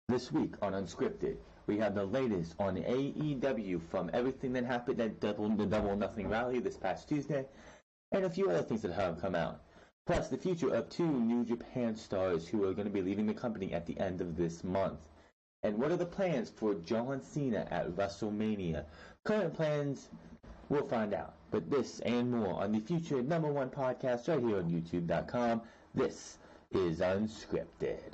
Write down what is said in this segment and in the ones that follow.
This week on Unscripted, we have the latest on AEW from everything that happened at the Double or Nothing rally this past Tuesday, and a few other things that have come out. Plus, the future of two New Japan stars who are going to be leaving the company at the end of this month. And what are the plans for John Cena at WrestleMania? Current plans, we'll find out. But this and more on the future #1 podcast right here on YouTube.com. This is Unscripted.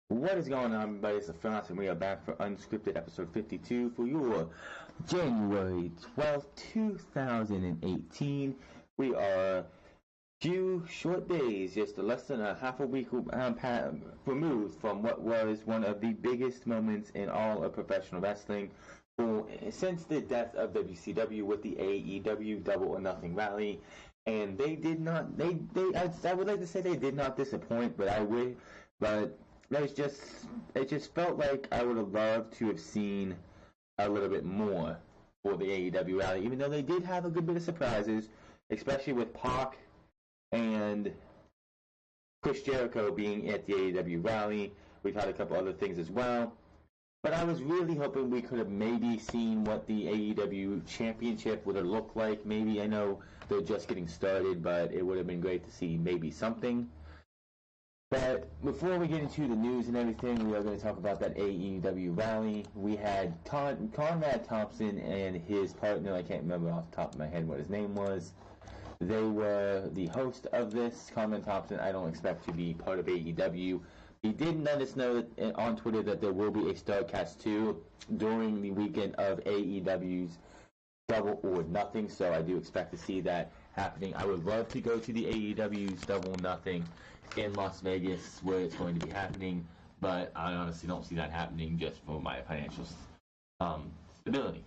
What is going on, everybody? It's the Frost, and we are back for Unscripted episode 52 for your January 12th, 2018. We are few short days, just less than a half a week removed from what was one of the biggest moments in all of professional wrestling since the death of WCW with the AEW Double or Nothing rally. And they did not, I would like to say they did not disappoint, but it just felt like I would have loved to have seen a little bit more for the AEW rally, even though they did have a good bit of surprises, especially with Pac and Chris Jericho being at the AEW rally. We've had a couple other things as well. But I was really hoping we could have maybe seen what the AEW championship would have looked like. Maybe, I know they're just getting started, but it would have been great to see maybe something. But before we get into the news and everything, we are going to talk about that AEW rally. We had Conrad Thompson and his partner, I can't remember off the top of my head what his name was. They were the host of this. Conrad Thompson, I don't expect to be part of AEW. He did let us know on Twitter that there will be a StarCast 2 during the weekend of AEW's Double or Nothing, so I do expect to see that happening. I would love to go to the AEW's Double or Nothing in Las Vegas, where it's going to be happening, but I honestly don't see that happening just for my financial stability.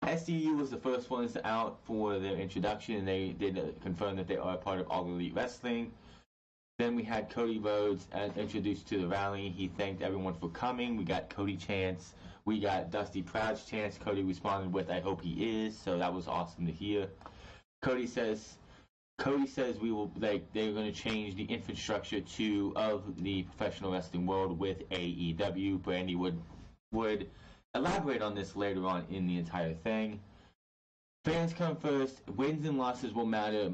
SCU was the first ones out for their introduction, and they did confirm that they are a part of All Elite Wrestling. Then we had Cody Rhodes introduced to the rally. He thanked everyone for coming. We got Cody chants. We got Dusty Proud's chants. Cody responded with, "I hope he is," so that was awesome to hear. Cody says they're going to change the infrastructure of the professional wrestling world with AEW. Brandy would elaborate on this later on in the entire thing. Fans come first. Wins and losses will matter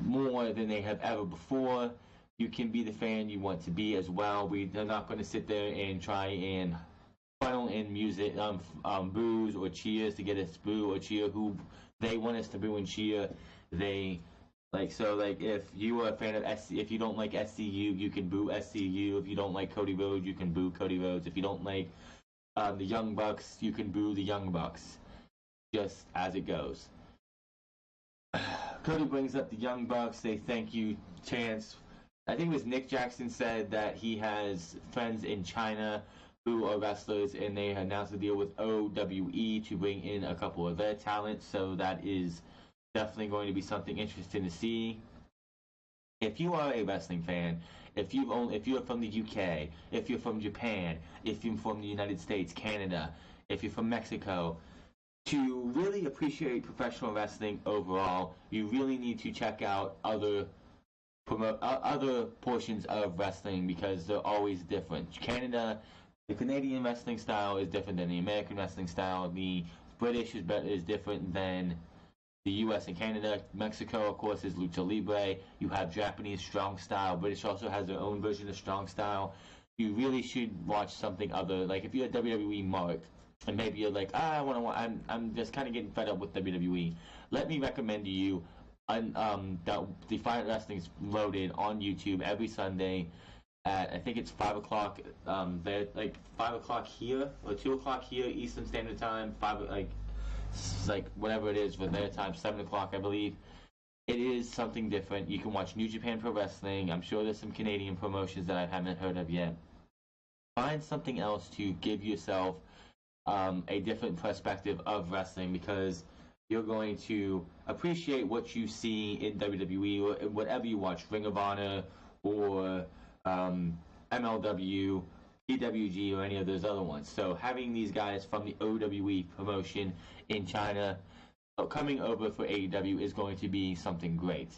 more than they have ever before. You can be the fan you want to be as well. We are not going to sit there and try and funnel in music, boos or cheers to get us boo or cheer who they want us to boo and cheer. If you are a fan of if you don't like SCU, you can boo SCU. If you don't like Cody Rhodes, you can boo Cody Rhodes. If you don't like the Young Bucks, you can boo the Young Bucks. Just as it goes. Cody brings up the Young Bucks. They thank you chants. I think it was Nick Jackson said that he has friends in China who are wrestlers, and they announced a deal with OWE to bring in a couple of their talents. So that is definitely going to be something interesting to see. If you are a wrestling fan, if you're from the UK, if you're from Japan, if you're from the United States, Canada, if you're from Mexico, to really appreciate professional wrestling overall, you really need to check out other portions of wrestling, because they're always different. The Canadian wrestling style is different than the American wrestling style. The British is different than the US and Canada. Mexico, of course, is Lucha Libre. You have Japanese strong style. British also has their own version of strong style. You really should watch something other. Like, if you're a WWE mark, and maybe you're like, I'm just kind of getting fed up with WWE. Let me recommend to you, Defiant Wrestling's loaded on YouTube every Sunday at, I think it's 5 o'clock. They're like 5 o'clock here or 2 o'clock here Eastern Standard Time. Whatever it is for their time, 7 o'clock, I believe. it is something different. You can watch New Japan Pro Wrestling. I'm sure there's some Canadian promotions that I haven't heard of yet. Find something else to give yourself a different perspective of wrestling, because you're going to appreciate what you see in WWE or whatever you watch, Ring of Honor or MLW, PWG, or any of those other ones. So having these guys from the OWE promotion in China coming over for AEW is going to be something great.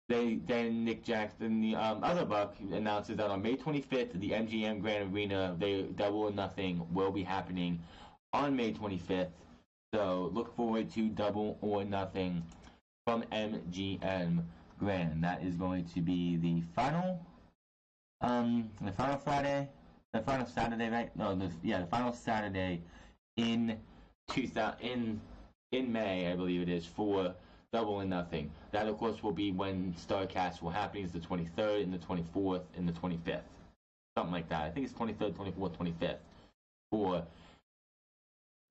Then Nick Jackson, the other Buck, announces that on May 25th, the MGM Grand Arena, Double or Nothing will be happening on May 25th. So look forward to Double or Nothing from MGM Grand. That is going to be the final Friday, the final Saturday, right? No, the final Saturday in May, I believe it is, for Double or Nothing. That, of course, will be when StarCast will happen. Is the 23rd and the 24th and the 25th, something like that. I think it's 23rd, 24th, 25th for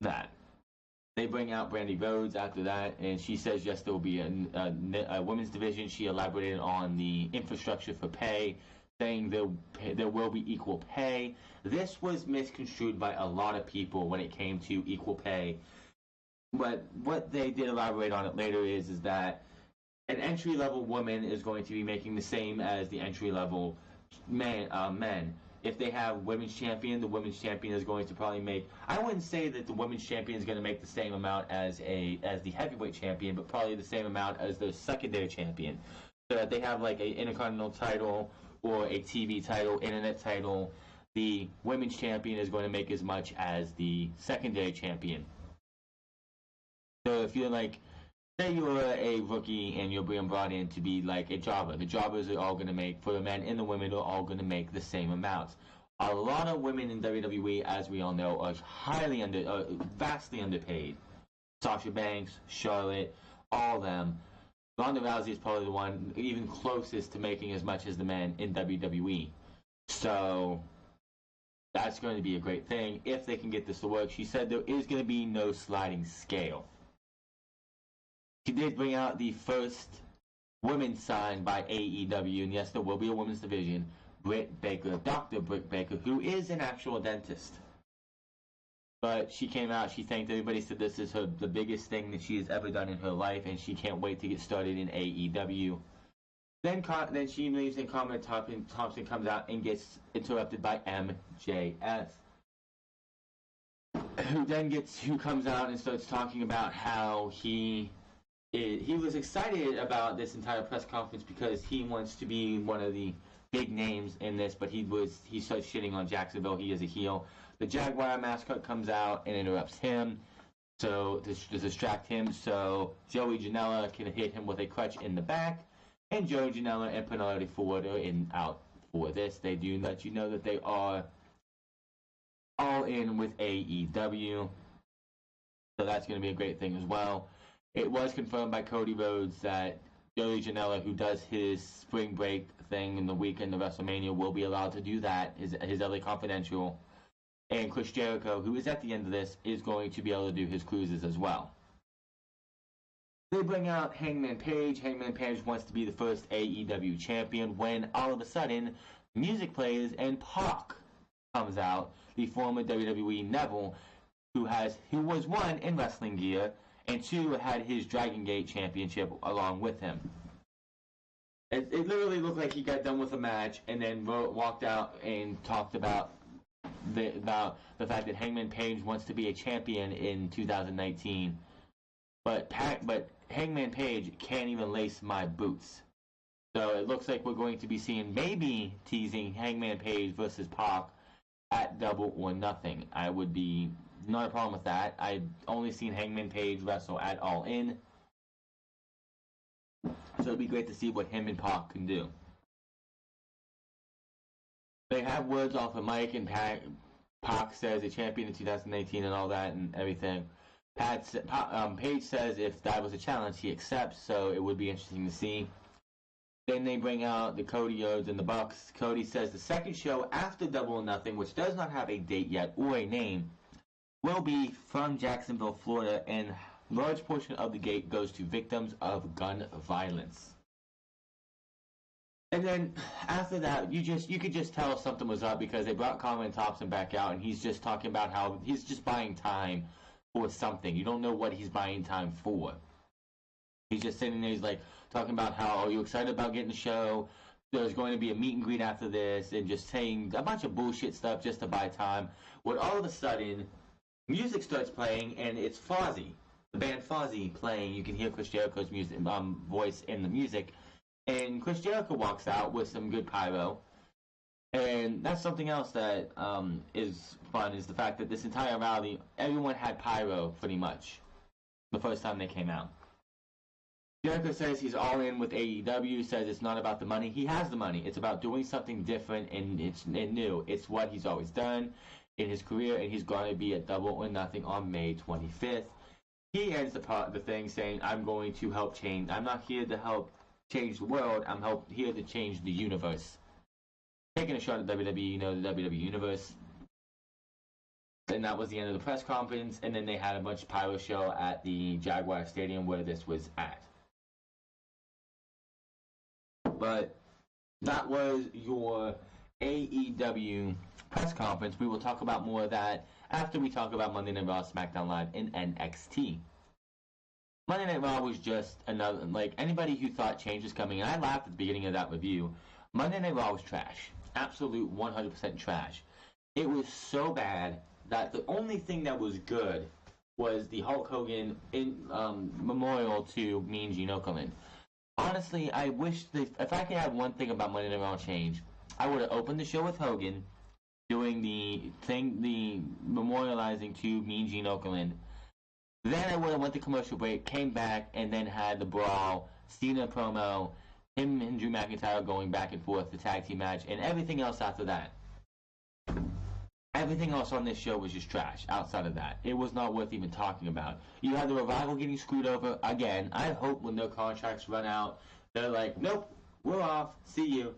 that. They bring out Brandy Rhodes after that, and she says yes, there will be a women's division. She elaborated on the infrastructure for pay, saying there will be equal pay. This was misconstrued by a lot of people when it came to equal pay. But what they did elaborate on it later is that an entry-level woman is going to be making the same as the entry-level men. If they have women's champion, the women's champion is going to probably make... I wouldn't say that the women's champion is going to make the same amount as the heavyweight champion, but probably the same amount as the secondary champion. So that they have like an Intercontinental title or a TV title, Internet title. The women's champion is going to make as much as the secondary champion. So if you're like, say you're a rookie and you're being brought in to be like a jobber, the jobbers are all going to make, for the men and the women, are all going to make the same amounts. A lot of women in WWE, as we all know, are vastly underpaid. Sasha Banks, Charlotte, all of them. Ronda Rousey is probably the one even closest to making as much as the men in WWE. So that's going to be a great thing if they can get this to work. She said there is going to be no sliding scale. She did bring out the first women signed by AEW, and yes, there will be a women's division, Britt Baker, Dr. Britt Baker, who is an actual dentist. But she came out, she thanked everybody, said this is the biggest thing that she has ever done in her life, and she can't wait to get started in AEW. Then she leaves, and Carmella Thompson comes out and gets interrupted by MJF. Who comes out and starts talking about how he was excited about this entire press conference because he wants to be one of the big names in this, but he starts shitting on Jacksonville. He is a heel. The Jaguar mascot comes out and interrupts him, so to distract him, so Joey Janela can hit him with a crutch in the back, and Joey Janela and Penelope Ford are out for this. They do let you know that they are all in with AEW, so that's going to be a great thing as well. It was confirmed by Cody Rhodes that Joey Janela, who does his spring break thing in the weekend of WrestleMania, will be allowed to do that, his LA Confidential. And Chris Jericho, who is at the end of this, is going to be able to do his cruises as well. They bring out Hangman Page. Hangman Page wants to be the first AEW champion when all of a sudden music plays and Pac comes out, the former WWE Neville, who was one in wrestling gear, and two had his Dragon Gate championship along with him. It literally looked like he got done with a match and then walked out and talked about the fact that Hangman Page wants to be a champion in 2019, but Hangman Page can't even lace my boots. So it looks like we're going to be seeing, maybe teasing Hangman Page versus Pac at Double or Nothing. I would be not a problem with that. I've only seen Hangman Page wrestle at All In, so it'd be great to see what him and Pac can do. They have words off the mic, and Pac says a champion in 2018 and all that and everything. Page says if that was a challenge, he accepts, so it would be interesting to see. Then they bring out the Cody Rhodes and the Bucks. Cody says the second show after Double or Nothing, which does not have a date yet or a name, will be from Jacksonville, Florida, and large portion of the gate goes to victims of gun violence. And then after that, you could just tell something was up because they brought Conrad Thompson back out, and he's just talking about how he's just buying time for something. You don't know what he's buying time for. He's just sitting there, he's like talking about how, are you excited about getting the show? There's going to be a meet and greet after this, and just saying a bunch of bullshit stuff just to buy time. When all of a sudden, music starts playing, and it's Fozzy, the band Fozzy playing. You can hear Chris Jericho's music, voice in the music. And Chris Jericho walks out with some good pyro. And that's something else that is fun, is the fact that this entire rally, everyone had pyro pretty much the first time they came out. Jericho says he's all in with AEW, says it's not about the money. He has the money. It's about doing something different and new. It's what he's always done in his career, and he's going to be at Double or Nothing on May 25th. He ends the thing saying, I'm going to help change. I'm not here to help change the world. I'm here to change the universe. Taking a shot at WWE, the WWE Universe. And that was the end of the press conference. And then they had a bunch of pyro show at the Jaguar Stadium where this was at. But that was your AEW press conference. We will talk about more of that after we talk about Monday Night Raw, SmackDown Live, and NXT. Monday Night Raw was just another, anybody who thought change was coming, and I laughed at the beginning of that review, Monday Night Raw was trash. Absolute 100% trash. It was so bad that the only thing that was good was the Hulk Hogan memorial to Mean Gene Okerlund. Honestly, I wish if I could have one thing about Monday Night Raw change, I would have opened the show with Hogan doing the memorializing to Mean Gene Okerlund. Then I would have went to commercial break, came back, and then had the brawl, CENA promo, him and Drew McIntyre going back and forth, the tag team match, and everything else after that. Everything else on this show was just trash outside of that. It was not worth even talking about. You had the Revival getting screwed over again. I hope when their contracts run out, they're like, nope, we're off, see you.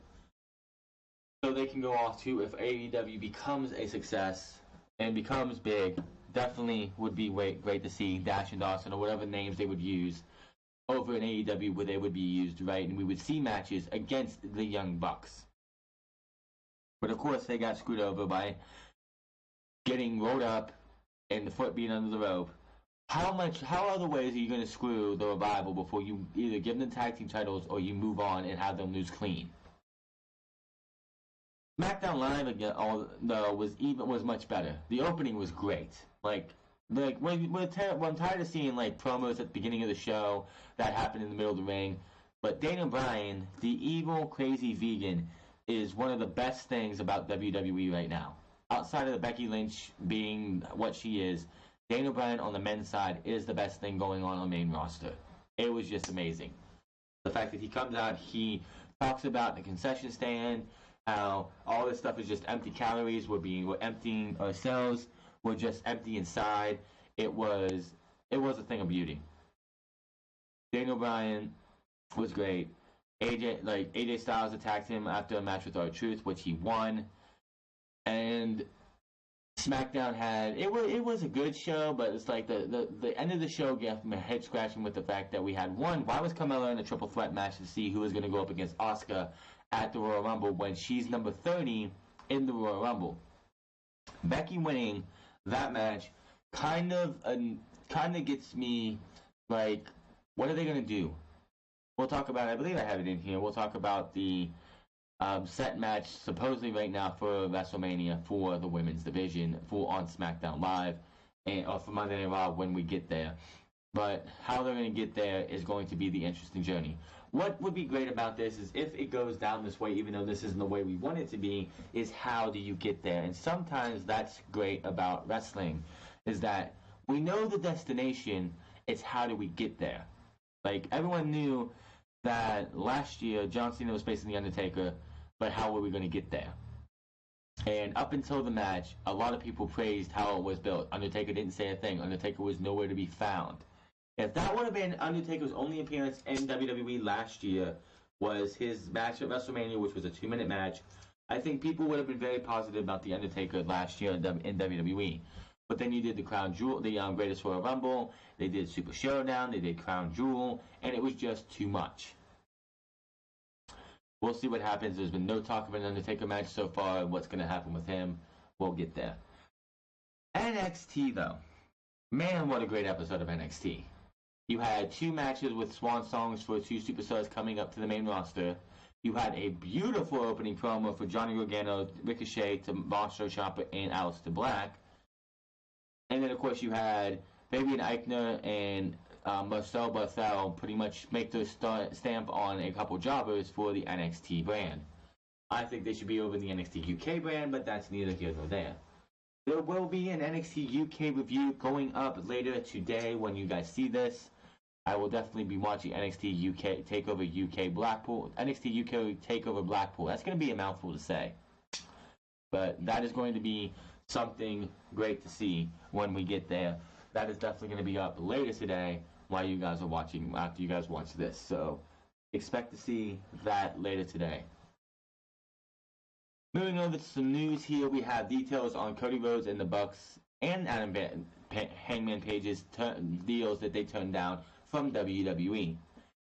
So they can go off to, if AEW becomes a success and becomes big, definitely would be great to see Dash and Dawson or whatever names they would use over in AEW where they would be used, right? And we would see matches against the Young Bucks. But of course, they got screwed over by getting rolled up and the foot being under the rope. How other ways are you going to screw the Revival before you either give them the tag team titles or you move on and have them lose clean? SmackDown Live again, was much better. The opening was great. I'm tired of seeing promos at the beginning of the show that happened in the middle of the ring. But Daniel Bryan, the evil, crazy vegan, is one of the best things about WWE right now. Outside of the Becky Lynch being what she is, Daniel Bryan on the men's side is the best thing going on the main roster. It was just amazing. The fact that he comes out, he talks about the concession stand, how all this stuff is just empty calories. We're emptying ourselves. We're just empty inside. It was a thing of beauty. Daniel Bryan was great. AJ Styles attacked him after a match with R-Truth, which he won. And SmackDown it was a good show, but it's the end of the show got my head scratching with the fact that we had why was Carmella in a triple threat match to see who was going to go up against Asuka at the Royal Rumble when she's number 30 in the Royal Rumble? Becky winning that match kind of gets me what are they going to do? We'll talk about it. I believe I have it in here. We'll talk about the set match supposedly right now for WrestleMania for the women's division on SmackDown Live or for Monday Night Raw when we get there. But how they're going to get there is going to be the interesting journey. What would be great about this is if it goes down this way, even though this isn't the way we want it to be, is how do you get there? And sometimes that's great about wrestling, is that we know the destination, it's how do we get there. Everyone knew that last year John Cena was facing The Undertaker, but how were we going to get there? And up until the match, a lot of people praised how it was built. Undertaker didn't say a thing. Undertaker was nowhere to be found. If that would have been Undertaker's only appearance in WWE last year, was his match at WrestleMania, which was a 2-minute match, I think people would have been very positive about The Undertaker last year in WWE. But then you did the Crown Jewel, the Greatest Royal Rumble. They did Super Showdown. They did Crown Jewel, and it was just too much. We'll see what happens. There's been no talk of an Undertaker match so far. What's going to happen with him? We'll get there. NXT, though. Man, what a great episode of NXT. You had 2 matches with swan songs for 2 superstars coming up to the main roster. You had a beautiful opening promo for Johnny Gargano, Ricochet, to Monster Ciampa, and Aleister Black. And then, of course, you had Fabian Eichner and Marcel Barthel pretty much make their stamp on a couple jobbers for the NXT brand. I think they should be over the NXT UK brand, but that's neither here nor there. There will be an NXT UK review going up later today when you guys see this. I will definitely be watching NXT UK TakeOver UK Blackpool. NXT UK TakeOver Blackpool. That's going to be a mouthful to say. But that is going to be something great to see when we get there. That is definitely going to be up later today while you guys are watching, after you guys watch this. So expect to see that later today. Moving over to some news here, we have details on Cody Rhodes and the Bucks and Adam Hangman Page's deals that they turned down from WWE.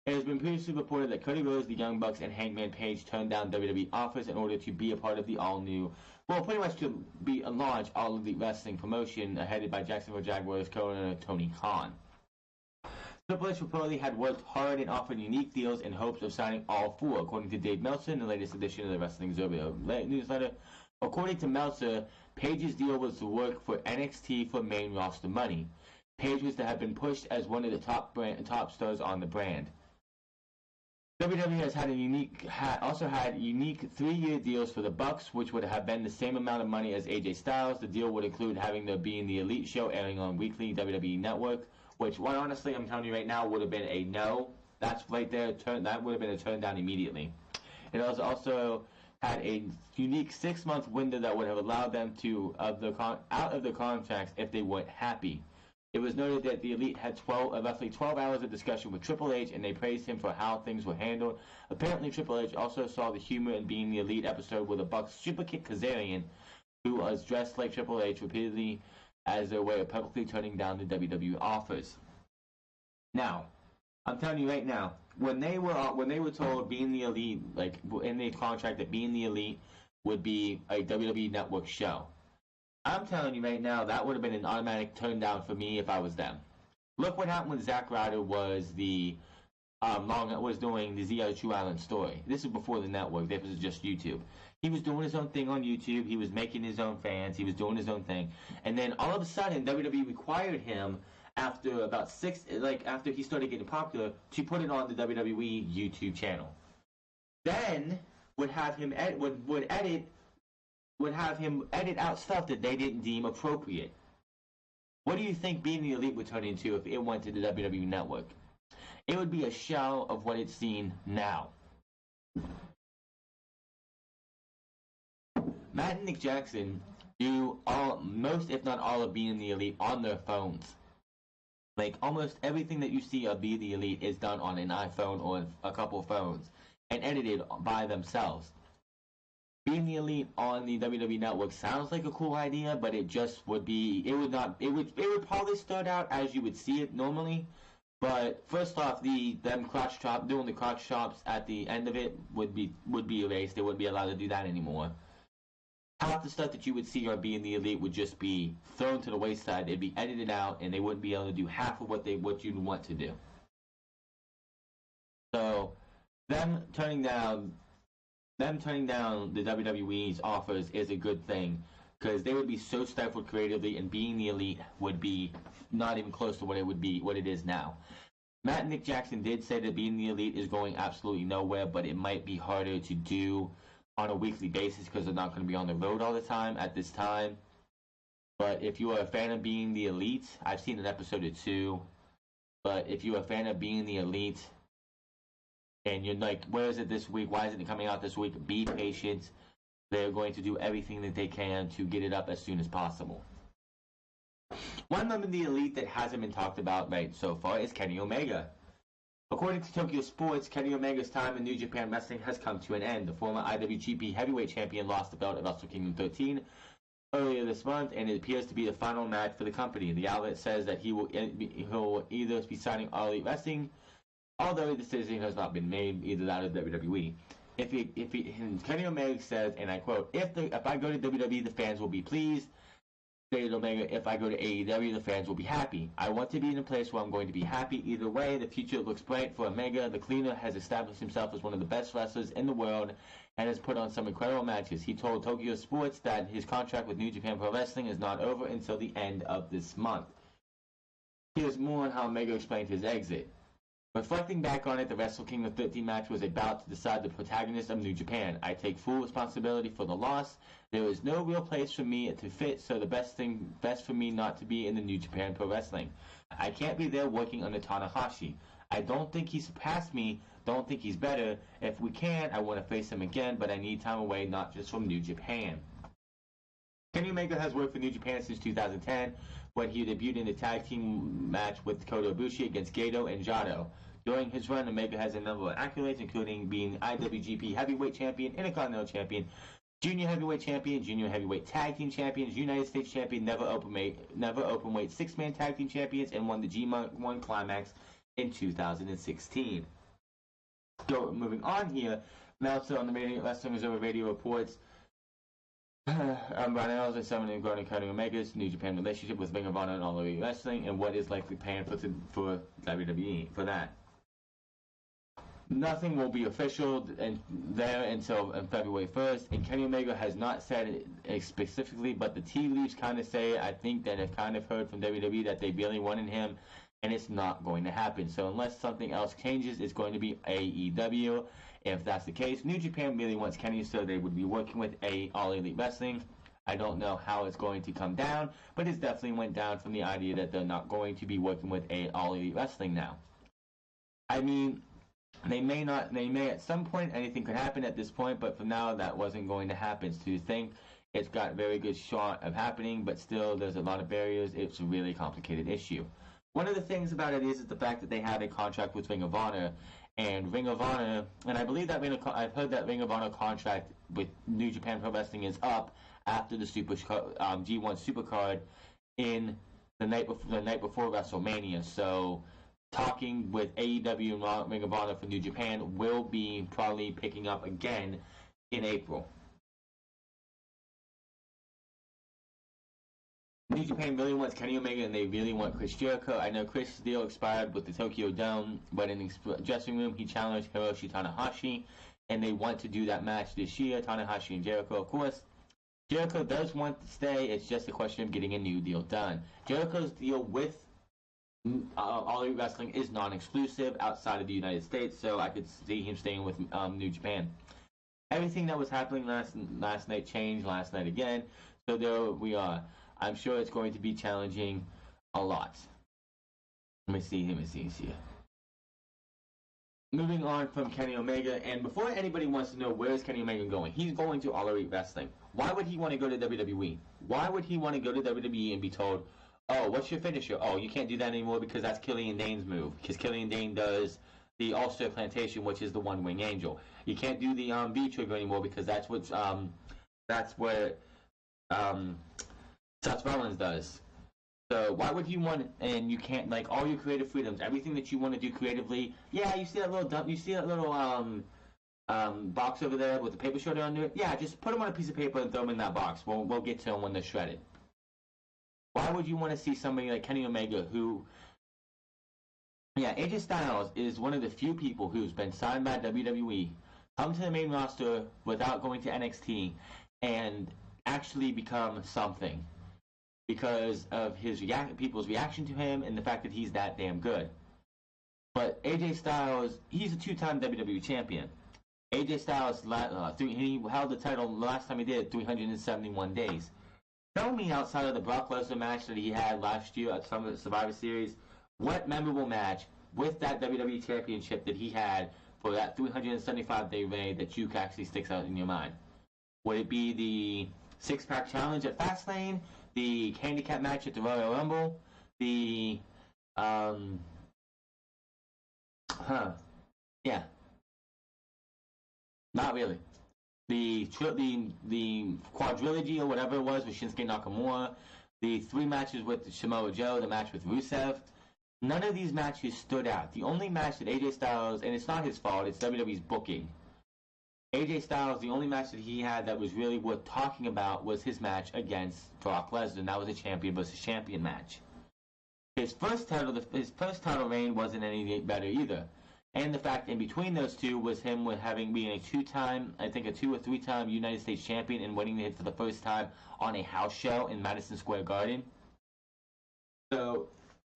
It has been previously reported that Cody Rhodes, the Young Bucks, and Hangman Page turned down WWE offers in order to be a part of the all-new, well, pretty much to be launch all of the wrestling promotion headed by Jacksonville Jaguars co-owner Tony Khan. Triple H reportedly had worked hard and offered unique deals in hopes of signing all 4, according to Dave Meltzer in the latest edition of the Wrestling Observer newsletter. According to Meltzer, Page's deal was to work for NXT for main roster money. Page was to have been pushed as one of the top stars on the brand. WWE has also had unique 3-year deals for the Bucks, which would have been the same amount of money as AJ Styles. The deal would include having there being the Elite show airing on weekly WWE Network, which, well, honestly, I'm telling you right now, would have been a no. That's right there. That would have been a turn down immediately. It also had a unique 6-month window that would have allowed them to out of the contracts if they weren't happy. It was noted that the Elite had roughly 12 hours of discussion with Triple H, and they praised him for how things were handled. Apparently, Triple H also saw the humor in being the Elite episode where the Bucks superkick Kazarian, who was dressed like Triple H repeatedly, as their way of publicly turning down the WWE offers. Now, I'm telling you right now, when they were told being the Elite, like in the contract that being the Elite would be a WWE Network show, I'm telling you right now, that would have been an automatic turn down for me if I was them. Look what happened when Zack Ryder was doing the ZR True Island story. This is before the network. This was just YouTube. He was doing his own thing on YouTube. He was making his own fans. He was doing his own thing. And then all of a sudden, WWE required him after about after he started getting popular to put it on the WWE YouTube channel. Then would have him edit out stuff that they didn't deem appropriate. What do you think being the Elite would turn into if it went to the WWE Network? It would be a shell of what it's seen now. Matt and Nick Jackson do most, if not all, of being the Elite on their phones. Like, almost everything that you see of Be the Elite is done on an iPhone or a couple of phones and edited by themselves. Being the Elite on the WWE Network sounds like a cool idea, but it just would be, it would probably start out as you would see it normally. But first off, doing the crotch chops at the end of it would be erased. They wouldn't be allowed to do that anymore. Half the stuff that you would see on Being the Elite would just be thrown to the wayside. It'd be edited out, and they wouldn't be able to do half of what you'd want to do. So, them turning down the WWE's offers is a good thing, because they would be so stifled creatively, and Being the Elite would be not even close to what it is now. Matt and Nick Jackson did say that Being the Elite is going absolutely nowhere, but it might be harder to do on a weekly basis because they're not going to be on the road all the time at this time. But if you are a fan of Being the Elite, I've seen an episode or 2, but if you're a fan of Being the Elite and you're like, where is it this week? Why isn't it coming out this week? Be patient. They're going to do everything that they can to get it up as soon as possible. One member of the Elite that hasn't been talked about right so far is Kenny Omega. According to Tokyo Sports, Kenny Omega's time in New Japan Wrestling has come to an end. The former IWGP Heavyweight Champion lost the belt at Wrestle Kingdom 13 earlier this month, and it appears to be the final match for the company. The outlet says that he'll either be signing All Elite Wrestling, although the decision has not been made, either that or WWE. Kenny Omega says, and I quote, if I go to WWE, the fans will be pleased. Stated Omega, if I go to AEW, the fans will be happy. I want to be in a place where I'm going to be happy either way. The future looks bright for Omega. The Cleaner has established himself as one of the best wrestlers in the world and has put on some incredible matches. He told Tokyo Sports that his contract with New Japan Pro Wrestling is not over until the end of this month. Here's more on how Omega explained his exit. Reflecting back on it, the Wrestle Kingdom 13 match was about to decide the protagonist of New Japan. I take full responsibility for the loss. There is no real place for me to fit, so the best for me not to be in the New Japan Pro Wrestling. I can't be there working under Tanahashi. I don't think he's surpassed me, don't think he's better. If we can, I want to face him again, but I need time away, not just from New Japan. Kenny Omega has worked for New Japan since 2010, when he debuted in a tag team match with Kota Ibushi against Gato and Jado. During his run, Omega has a number of accolades, including being IWGP Heavyweight Champion, Intercontinental Champion, Junior Heavyweight Champion, Junior Heavyweight Tag Team Champions, United States Champion, Never Openweight Six-Man Tag Team Champions, and won the G1 Climax in 2016. So, moving on here, Meltzer on the Wrestling Observer Radio reports, Brian Reynolds is summoning Gordon Kenny Omega's New Japan relationship with Ring of Honor and All Elite Wrestling, and what is likely paying for WWE for that. Nothing will be official there until February 1st, and Kenny Omega has not said it specifically, but the tea leaves kind of say, I think that I've kind of heard from WWE that they really wanted him, and it's not going to happen. So unless something else changes, it's going to be AEW. If that's the case, New Japan really wants Kenny, so they would be working with All Elite Wrestling. I don't know how it's going to come down, but it's definitely went down from the idea that they're not going to be working with All Elite Wrestling now. I mean, they may at some point, anything could happen at this point, but for now, that wasn't going to happen. So you think it's got a very good shot of happening, but still, there's a lot of barriers. It's a really complicated issue. One of the things about it is the fact that they have a contract with Ring of Honor, and Ring of Honor, and I believe that I've heard that Ring of Honor contract with New Japan Pro Wrestling is up after the G1 Supercard in the night before WrestleMania. So, talking with AEW and Ring of Honor for New Japan will be probably picking up again in April. New Japan really wants Kenny Omega, and they really want Chris Jericho. I know Chris' deal expired with the Tokyo Dome, but in the dressing room, he challenged Hiroshi Tanahashi, and they want to do that match this year, Tanahashi and Jericho, of course. Jericho does want to stay. It's just a question of getting a new deal done. Jericho's deal with All Elite Wrestling is non-exclusive outside of the United States, so I could see him staying with New Japan. Everything that was happening last night changed last night again, so there we are. I'm sure it's going to be challenging a lot. Let me see here. Moving on from Kenny Omega, and before anybody wants to know where is Kenny Omega going, he's going to All Elite Wrestling. Why would he want to go to WWE? Why would he want to go to WWE and be told, oh, what's your finisher? Oh, you can't do that anymore because that's Killian Dane's move. Because Killian Dane does the All-Star Plantation, which is the One-Wing Angel. You can't do the V-Trigger anymore because that's what Seth Rollins does. So why would you want, and you can't, like, all your creative freedoms, everything that you want to do creatively, yeah, you see that little box over there with the paper shredder under it? Yeah, just put them on a piece of paper and throw them in that box. We'll get to them when they're shredded. Why would you want to see somebody like Kenny Omega who, yeah, AJ Styles is one of the few people who's been signed by WWE, come to the main roster without going to NXT, and actually become something because of people's reaction to him and the fact that he's that damn good. But AJ Styles, he's a two-time WWE champion. AJ Styles, he held the title the last time he did 371 days. Tell me, outside of the Brock Lesnar match that he had last year at some of the Survivor Series, what memorable match with that WWE Championship that he had for that 375-day reign that you actually sticks out in your mind? Would it be the six-pack challenge at Fastlane, the handicap match at the Royal Rumble, the yeah, not really. the quadrilogy or whatever it was with Shinsuke Nakamura, the 3 matches with Samoa Joe, the match with Rusev. None of these matches stood out. The only match that AJ Styles, and it's not his fault, it's WWE's booking. AJ Styles, the only match that he had that was really worth talking about was his match against Brock Lesnar, and that was a champion versus champion match. His first title reign wasn't any better either. And the fact in between those two was him being a 2 or 3 time United States champion and winning it for the first time on a house show in Madison Square Garden. So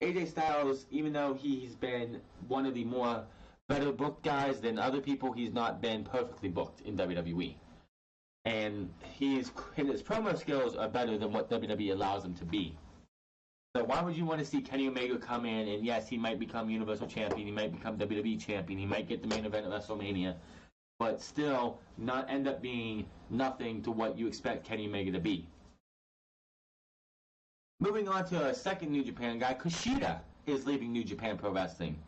AJ Styles, even though he's been one of the more better booked guys than other people, he's not been perfectly booked in WWE. And his promo skills are better than what WWE allows him to be. So why would you want to see Kenny Omega come in and yes, he might become Universal Champion, he might become WWE Champion, he might get the main event at WrestleMania, but still not end up being nothing to what you expect Kenny Omega to be. Moving on to a second New Japan guy, Kushida is leaving New Japan Pro Wrestling.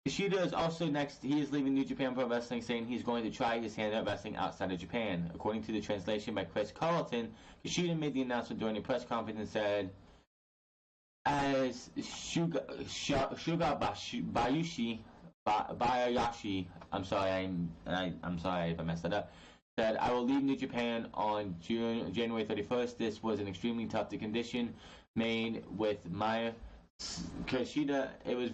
Kushida is also he is leaving New Japan Pro Wrestling, saying he's going to try his hand at wrestling outside of Japan. According to the translation by Chris Carlton, Kushida made the announcement during a press conference and said, as Bayashi, I'm sorry if I messed that up, said, I will leave New Japan on January 31st. This was an extremely tough condition made with my Kushida. It was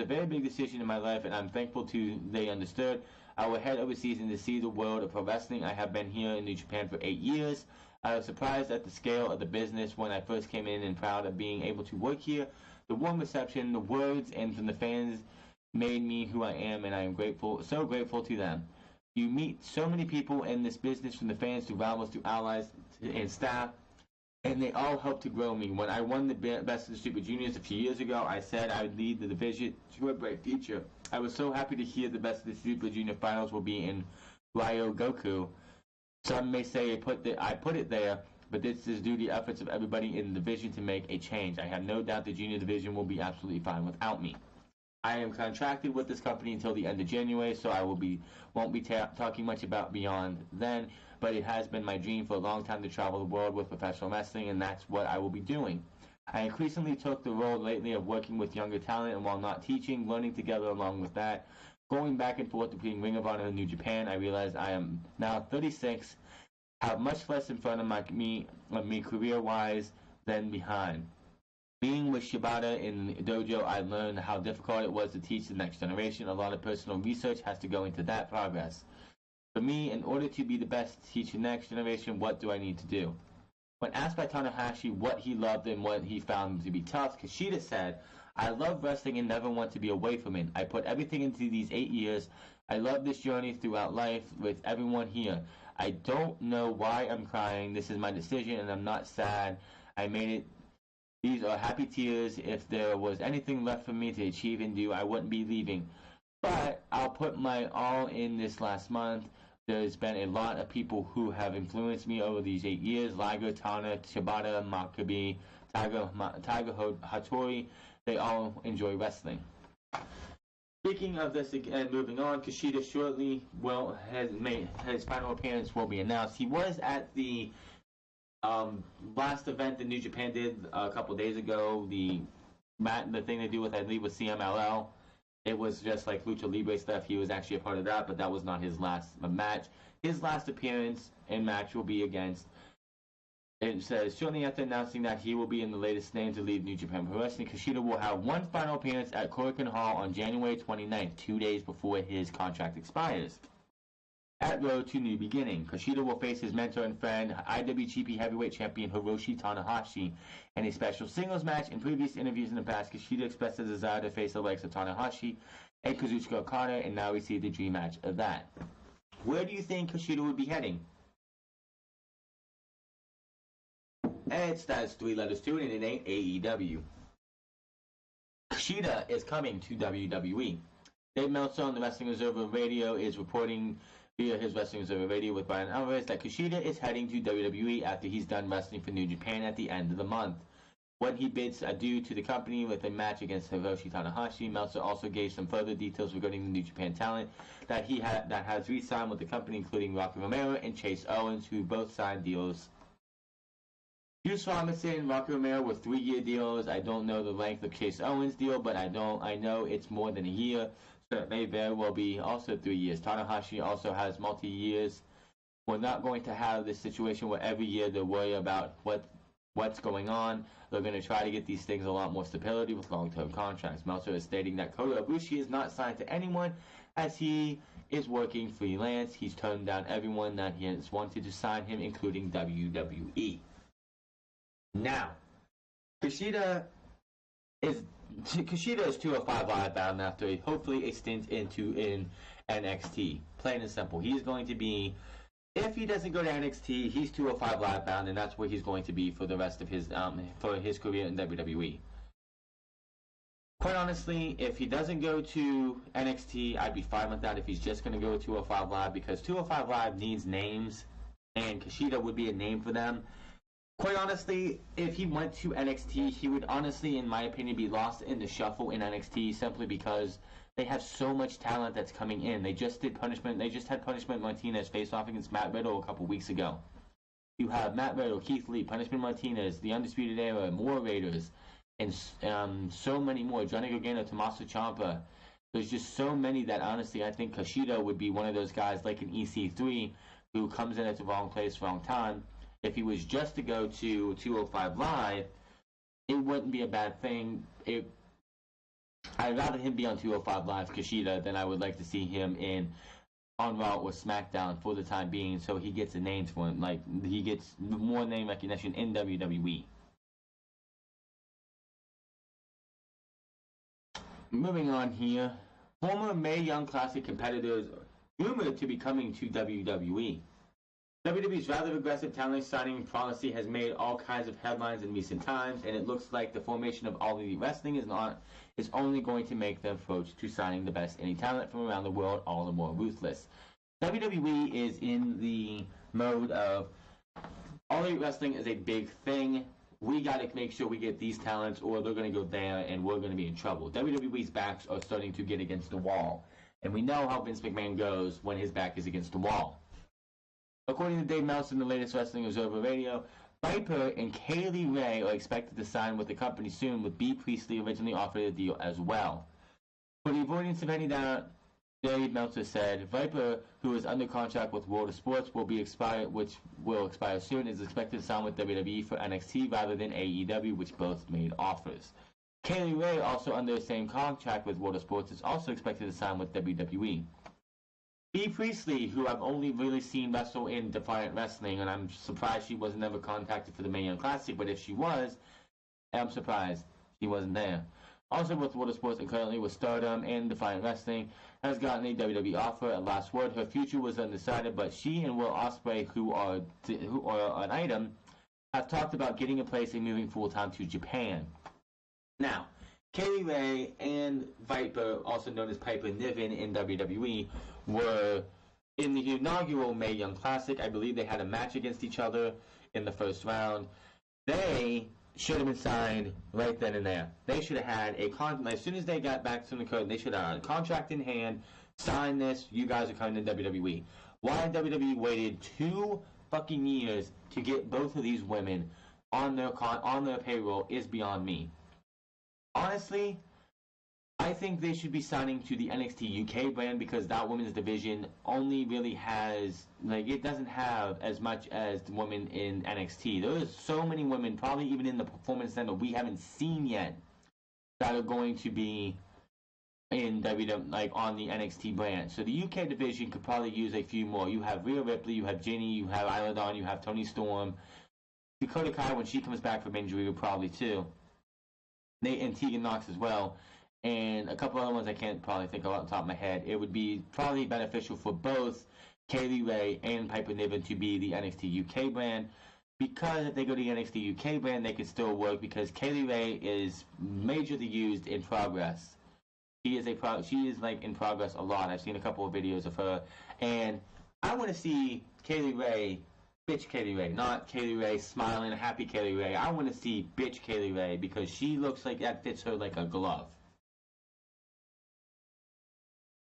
a very big decision in my life, and I'm thankful they understood. I will head overseas and to see the world of pro wrestling. I have been here in New Japan for 8 years. I was surprised at the scale of the business when I first came in and proud of being able to work here. The warm reception, the words, and from the fans made me who I am, and I am so grateful to them. You meet so many people in this business, from the fans to rivals to allies and staff, and they all help to grow me. When I won the Best of the Super Juniors a few years ago, I said I would lead the division to a bright future. I was so happy to hear the Best of the Super Junior finals will be in Ryogoku. Some may say I put it there, but this is due to the efforts of everybody in the division to make a change. I have no doubt the junior division will be absolutely fine without me. I am contracted with this company until the end of January, so I won't be talking much about beyond then, but it has been my dream for a long time to travel the world with professional wrestling, and that's what I will be doing. I increasingly took the role lately of working with younger talent, and while not teaching, learning together along with that. Going back and forth between Ring of Honor and New Japan, I realized I am now 36, have much less in front of me career-wise than behind. Being with Shibata in the dojo, I learned how difficult it was to teach the next generation. A lot of personal research has to go into that progress. For me, in order to be the best to teach the next generation, what do I need to do? When asked by Tanahashi what he loved and what he found to be tough, Kushida said, I love wrestling and never want to be away from it. I put everything into these 8 years. I love this journey throughout life with everyone here. I don't know why I'm crying. This is my decision and I'm not sad. I made it. These are happy tears. If there was anything left for me to achieve and do, I wouldn't be leaving. But I'll put my all in this last month. There's been a lot of people who have influenced me over these 8 years. Liger, Tana, Shibata, Maccabi, Tiger Hattori. They all enjoy wrestling. Speaking of this again, moving on, Kushida shortly his final appearance will be announced. He was at the last event that New Japan did a couple days ago. The thing they do with, I believe, was CMLL. It was just like Lucha Libre stuff. He was actually a part of that, but that was not his last match. His last appearance and match will be against. It says, shortly after announcing that he will be in the latest name to leave New Japan Pro Wrestling, Kushida will have one final appearance at Korakuen Hall on January 29th, 2 days before his contract expires. At Road to New Beginning, Kushida will face his mentor and friend, IWGP Heavyweight Champion Hiroshi Tanahashi, in a special singles match. In previous interviews in the past, Kushida expressed a desire to face the likes of Tanahashi and Kazuchika Okada, and now we see the dream match of that. Where do you think Kushida would be heading? That's 3 letters to it, and it ain't AEW. Kushida is coming to WWE. Dave Meltzer on the Wrestling Observer Radio is reporting via his Wrestling Observer Radio with Brian Alvarez that Kushida is heading to WWE after he's done wrestling for New Japan at the end of the month. when he bids adieu to the company with a match against Hiroshi Tanahashi. Meltzer also gave some further details regarding the New Japan talent that has re-signed with the company, including Rocky Romero and Chase Owens, who both signed deals. Hughes Robinson, Rocky Romero with 3-year deals. I don't know the length of Chase Owens' deal, but I know it's more than a year, so it may very well be also 3 years. Tanahashi also has multi-years. We're not going to have this situation where every year they worry about what's going on. They're going to try to get these things a lot more stability with long-term contracts. Meltzer is stating that Kota Ibushi is not signed to anyone as he is working freelance. He's turned down everyone that he has wanted to sign him, including WWE. Now, Kushida is 205 Live bound after hopefully a stint in NXT. Plain and simple. He's going to be, if he doesn't go to NXT, he's 205 Live bound, and that's where he's going to be for the rest of his career in WWE. Quite honestly, if he doesn't go to NXT, I'd be fine with that if he's just going to go to 205 Live, because 205 Live needs names, and Kushida would be a name for them. Quite honestly, if he went to NXT, he would honestly, in my opinion, be lost in the shuffle in NXT simply because they have so much talent that's coming in. They just had Punishment Martinez face off against Matt Riddle a couple weeks ago. You have Matt Riddle, Keith Lee, Punishment Martinez, The Undisputed Era, more Raiders, and so many more. Johnny Gargano, Tommaso Ciampa. There's just so many that honestly I think Kushida would be one of those guys like an EC3 who comes in at the wrong place, wrong time. If he was just to go to 205 Live, it wouldn't be a bad thing. I'd rather him be on 205 Live, Kushida, than I would like to see him on Raw or SmackDown for the time being, so he gets a name for him. Like, he gets more name recognition in WWE. Moving on here, former Mae Young Classic competitors rumored to be coming to WWE. WWE's rather aggressive talent signing policy has made all kinds of headlines in recent times, and it looks like the formation of All Elite Wrestling is only going to make the approach to signing the best indie talent from around the world all the more ruthless. WWE is in the mode of All Elite Wrestling is a big thing. We got to make sure we get these talents, or they're going to go there, and we're going to be in trouble. WWE's backs are starting to get against the wall, and we know how Vince McMahon goes when his back is against the wall. According to Dave Meltzer in the latest Wrestling Observer Radio, Viper and Kaylee Ray are expected to sign with the company soon, with B. Priestley originally offered a deal as well. For the avoidance of any doubt, Dave Meltzer said, Viper, who is under contract with World of Sports, which will expire soon, is expected to sign with WWE for NXT rather than AEW, which both made offers. Kaylee Ray, also under the same contract with World of Sports, is also expected to sign with WWE. B. Priestley, who I've only really seen wrestle in Defiant Wrestling, and I'm surprised she was never contacted for the Mae Young Classic, but if she was, I'm surprised she wasn't there. Also with World of Sports and currently with Stardom and Defiant Wrestling, has gotten a WWE offer. At last word, her future was undecided, but she and Will Ospreay, who are an item, have talked about getting a place and moving full-time to Japan. Now, Kaylee Ray and Viper, also known as Piper Niven in WWE, were in the inaugural Mae Young Classic. I believe they had a match against each other in the first round. They should have been signed right then and there. They should have had a contract. As soon as they got back to the code, they should have had a contract in hand. Sign this. You guys are coming to WWE. Why WWE waited 2 fucking years to get both of these women on their payroll is beyond me. Honestly, I think they should be signing to the NXT UK brand because that women's division only really has, it doesn't have as much as the women in NXT. There's so many women, probably even in the Performance Center, we haven't seen yet that are going to be in WWE, on the NXT brand. So the UK division could probably use a few more. You have Rhea Ripley, you have Jinny, you have Isla Dawn, you have Toni Storm. Dakota Kai, when she comes back from injury, will probably too. And Tegan Knox as well. And a couple other ones I can't probably think of off the top of my head. It would be probably beneficial for both Kaylee Ray and Piper Niven to be the NXT UK brand, because if they go to the NXT UK brand, they could still work because Kaylee Ray is majorly used in Progress. She is in Progress a lot. I've seen a couple of videos of her, and I want to see Kaylee Ray bitch Kaylee Ray, not Kaylee Ray smiling, happy Kaylee Ray. I want to see bitch Kaylee Ray because she looks like that fits her like a glove.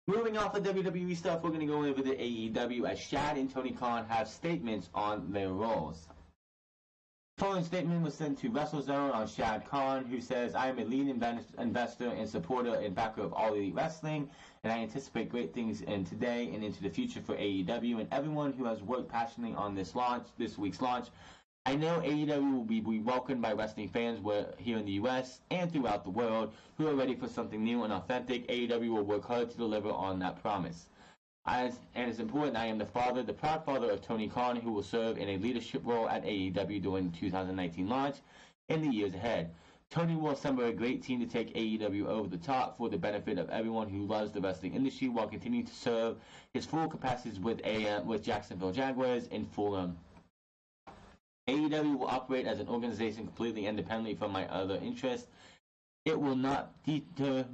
Moving off the WWE stuff, we're going to go over the AEW as Shad and Tony Khan have statements on their roles. Following statement was sent to WrestleZone on Shad Khan, who says, I am a lead investor and supporter and backer of All Elite Wrestling, and I anticipate great things in today and into the future for AEW and everyone who has worked passionately on this week's launch. I know AEW will be welcomed by wrestling fans here in the U.S. and throughout the world who are ready for something new and authentic. AEW will work hard to deliver on that promise. And it's important, I am the proud father of Tony Khan, who will serve in a leadership role at AEW during the 2019 launch in the years ahead. Tony will assemble a great team to take AEW over the top for the benefit of everyone who loves the wrestling industry while continuing to serve his full capacities with Jacksonville Jaguars in Fulham. AEW will operate as an organization completely independently from my other interests. It will not deter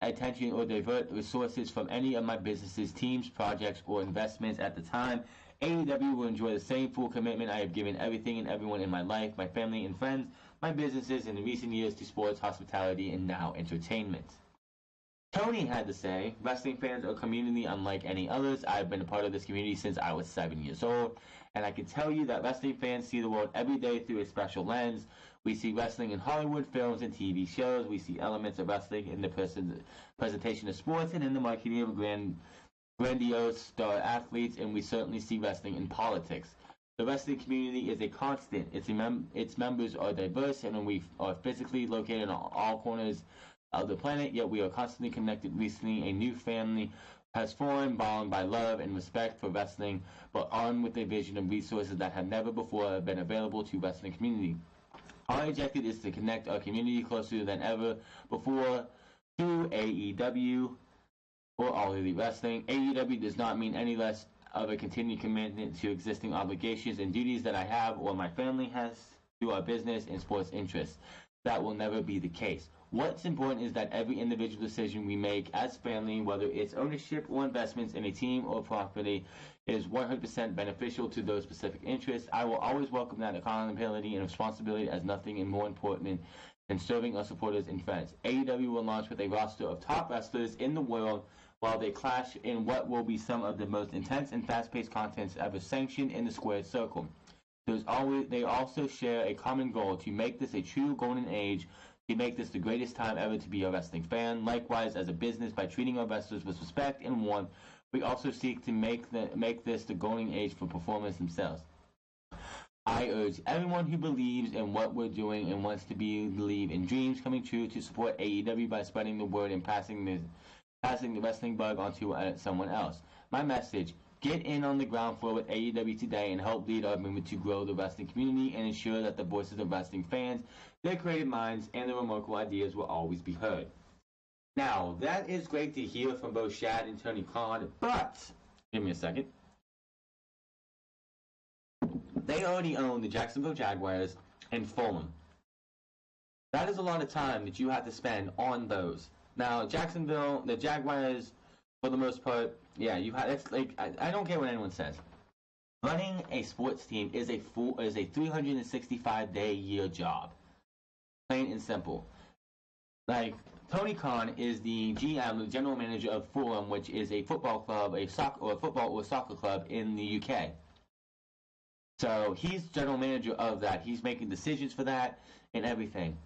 attention or divert resources from any of my businesses, teams, projects, or investments at the time. AEW will enjoy the same full commitment I have given everything and everyone in my life, my family and friends, my businesses in recent years to sports, hospitality, and now entertainment. Tony had to say, wrestling fans are a community unlike any others. I've been a part of this community since I was 7 years old, and I can tell you that wrestling fans see the world every day through a special lens. We see wrestling in Hollywood films and TV shows. We see elements of wrestling in the presentation of sports and in the marketing of grandiose star athletes, and we certainly see wrestling in politics. The wrestling community is a constant. Its members are diverse, and we are physically located on all corners of the planet, yet we are constantly connected. Recently, a new family has formed, bound by love and respect for wrestling, but armed with a vision of resources that have never before been available to the wrestling community. Our objective is to connect our community closer than ever before through AEW or All Elite Wrestling. AEW does not mean any less of a continued commitment to existing obligations and duties that I have or my family has to our business and sports interests. That will never be the case. What's important is that every individual decision we make as family, whether it's ownership or investments in a team or property, is 100% beneficial to those specific interests. I will always welcome that accountability and responsibility as nothing more important than serving our supporters and friends. AEW will launch with a roster of top wrestlers in the world while they clash in what will be some of the most intense and fast-paced contests ever sanctioned in the squared circle. They also share a common goal to make this a true golden age, to make this the greatest time ever to be a wrestling fan. Likewise, as a business, by treating our wrestlers with respect and warmth, we also seek to make this the golden age for performers themselves. I urge everyone who believes in what we're doing and wants to believe in dreams coming true to support AEW by spreading the word and passing the wrestling bug onto someone else. My message: get in on the ground floor with AEW today and help lead our movement to grow the wrestling community and ensure that the voices of wrestling fans, their creative minds, and their remarkable ideas will always be heard. Now, that is great to hear from both Shad and Tony Khan, but, give me a second. They already own the Jacksonville Jaguars and Fulham. That is a lot of time that you have to spend on those. Now, Jacksonville, the Jaguars, for the most part, yeah, it's like, I don't care what anyone says. Running a sports team is a 365-day-year job. Plain and simple. Like, Tony Khan is the GM, the general manager of Fulham, which is a football club, a football or soccer club in the UK. So he's general manager of that. He's making decisions for that and everything.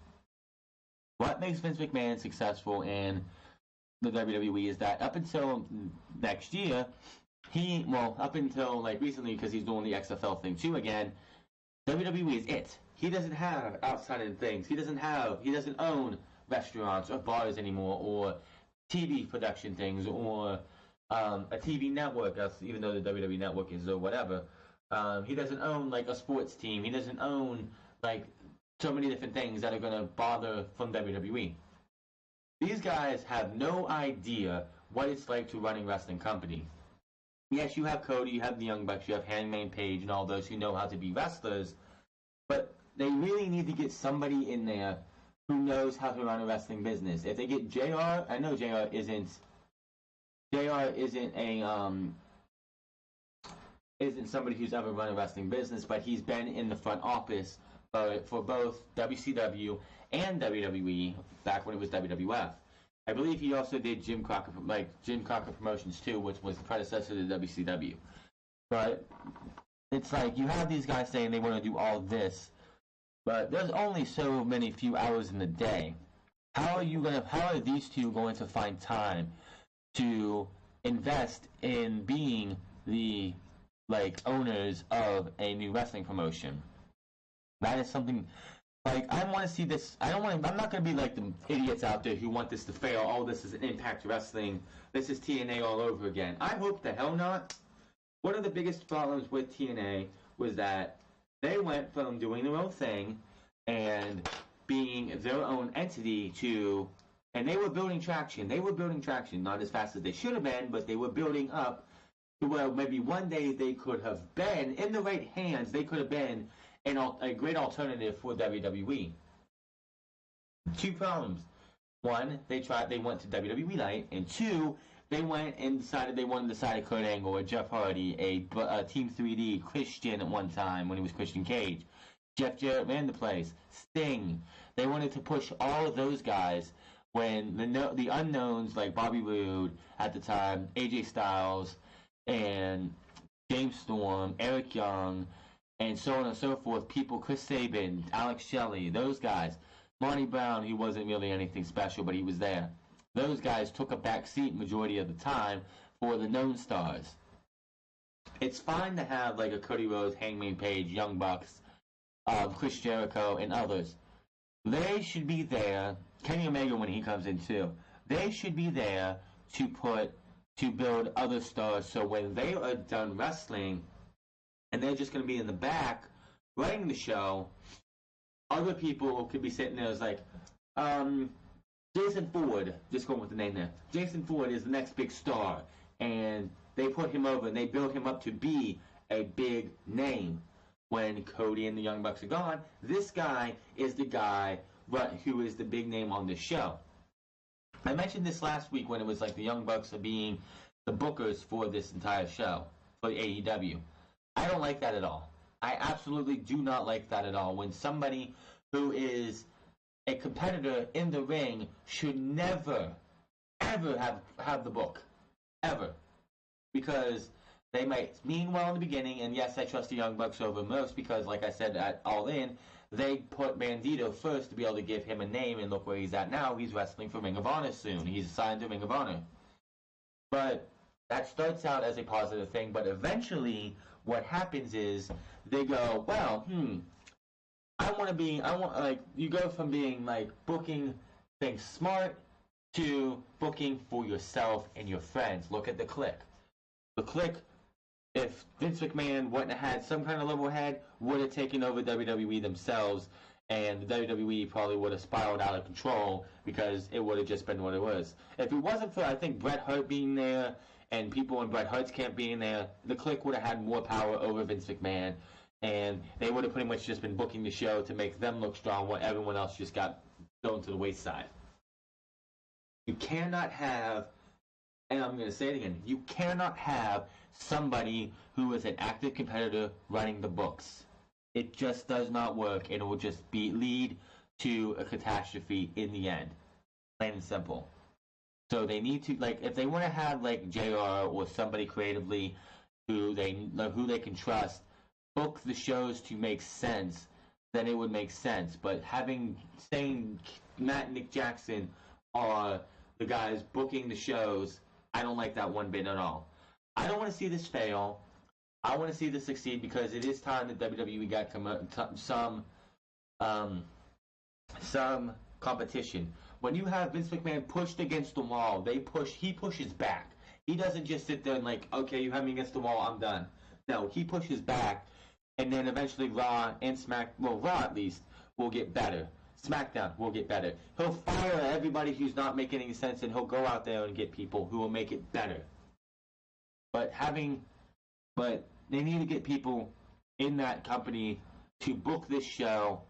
What makes Vince McMahon successful in the WWE is that up until next year, up until like recently, because he's doing the XFL thing too again, WWE is it. He doesn't have outside things. He doesn't own restaurants or bars anymore, or TV production things, or a TV network, even though the WWE network is or whatever. He doesn't own like a sports team. He doesn't own like so many different things that are going to bother from WWE. These guys have no idea what it's like to run a wrestling company. Yes, you have Cody, you have the Young Bucks, you have Hangman Page, and all those who know how to be wrestlers, but they really need to get somebody in there who knows how to run a wrestling business. If they get JR, I know JR isn't a isn't somebody who's ever run a wrestling business, but he's been in the front office for both WCW and WWE back when it was WWF. I believe he also did Jim Crockett Promotions too, which was the predecessor to WCW. But it's like you have these guys saying they want to do all this, but there's only so many few hours in the day. How are these two going to find time to invest in being the owners of a new wrestling promotion? That is something I want to see this. I'm not going to be like the idiots out there who want this to fail. Oh, this is an Impact Wrestling. This is TNA all over again. I hope the hell not. One of the biggest problems with TNA was that they went from doing their own thing and being their own entity and they were building traction. They were building traction, not as fast as they should have been, but they were building up to where maybe one day they could have been, in the right hands, they could have been a great alternative for WWE. Two problems. One, they went to WWE Light, and two, they went and decided they wanted to side of Kurt Angle or Jeff Hardy, a Team 3D, Christian at one time when he was Christian Cage, Jeff Jarrett ran the place, Sting. They wanted to push all of those guys when the unknowns like Bobby Roode at the time, AJ Styles, and James Storm, Eric Young, and so on and so forth. People, Chris Sabin, Alex Shelley, those guys. Monty Brown, he wasn't really anything special, but he was there. Those guys took a back seat majority of the time for the known stars. It's fine to have like a Cody Rhodes, Hangman Page, Young Bucks, Chris Jericho, and others. They should be there. Kenny Omega when he comes in too. They should be there to build other stars. So when they are done wrestling, and they're just going to be in the back running the show, other people could be sitting there as like, Jason Ford, just going with the name there. Jason Ford is the next big star, and they put him over and they build him up to be a big name. When Cody and the Young Bucks are gone, this guy is the guy who is the big name on this show. I mentioned this last week when it was like the Young Bucks are being the bookers for this entire show, for AEW. I don't like that at all. I absolutely do not like that at all. When somebody who is a competitor in the ring should never, ever have the book. Ever. Because they might mean well in the beginning, and yes, I trust the Young Bucks over most because, like I said, at All In, they put Bandito first to be able to give him a name, and look where he's at now. He's wrestling for Ring of Honor soon. He's signed to Ring of Honor. But that starts out as a positive thing, but eventually what happens is they go, well, you go from being like booking things smart to booking for yourself and your friends. Look at the Click. The Click, if Vince McMahon wouldn't have had some kind of level head, would have taken over WWE themselves, and the WWE probably would have spiraled out of control because it would have just been what it was. If it wasn't for, I think, Bret Hart being there and people in Bret Hart's camp being there, the Click would have had more power over Vince McMahon, and they would have pretty much just been booking the show to make them look strong while everyone else just got thrown to the wayside. You cannot have, and I'm going to say it again, you cannot have somebody who is an active competitor running the books. It just does not work, and it will just lead to a catastrophe in the end. Plain and simple. So they need to, like, if they want to have, like, JR or somebody creatively who they can trust, book the shows to make sense, then it would make sense. But saying Matt and Nick Jackson are the guys booking the shows, I don't like that one bit at all. I don't want to see this fail. I want to see this succeed because it is time that WWE got some competition. When you have Vince McMahon pushed against the wall, he pushes back. He doesn't just sit there and like, okay, you have me against the wall, I'm done. No, he pushes back, and then eventually Raw and Raw at least will get better. SmackDown will get better. He'll fire everybody who's not making any sense, and he'll go out there and get people who will make it better. But they need to get people in that company to book this show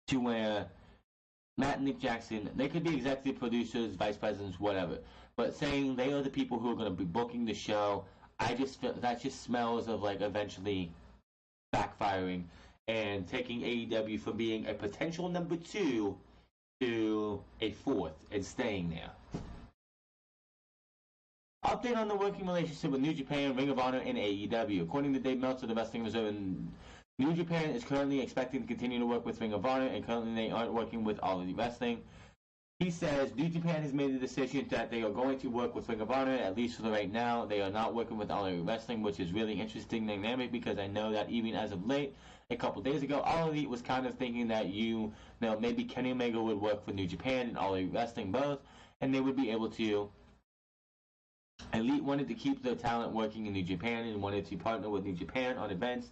to where Matt and Nick Jackson, they could be executive producers, vice presidents, whatever, but saying they are the people who are going to be booking the show, I just feel that just smells of like eventually backfiring and taking AEW from being a potential number 2 to a 4th and staying there. Update on the working relationship with New Japan, Ring of Honor, and AEW. According to Dave Meltzer, the Wrestling Observer, New Japan is currently expecting to continue to work with Ring of Honor, and currently they aren't working with All Elite Wrestling. He says New Japan has made the decision that they are going to work with Ring of Honor, at least for the right now. They are not working with All Elite Wrestling, which is really interesting dynamic because I know that even as of late, a couple days ago, All Elite was kind of thinking that maybe Kenny Omega would work for New Japan and All Elite Wrestling both, and they would be able to. Elite wanted to keep their talent working in New Japan and wanted to partner with New Japan on events,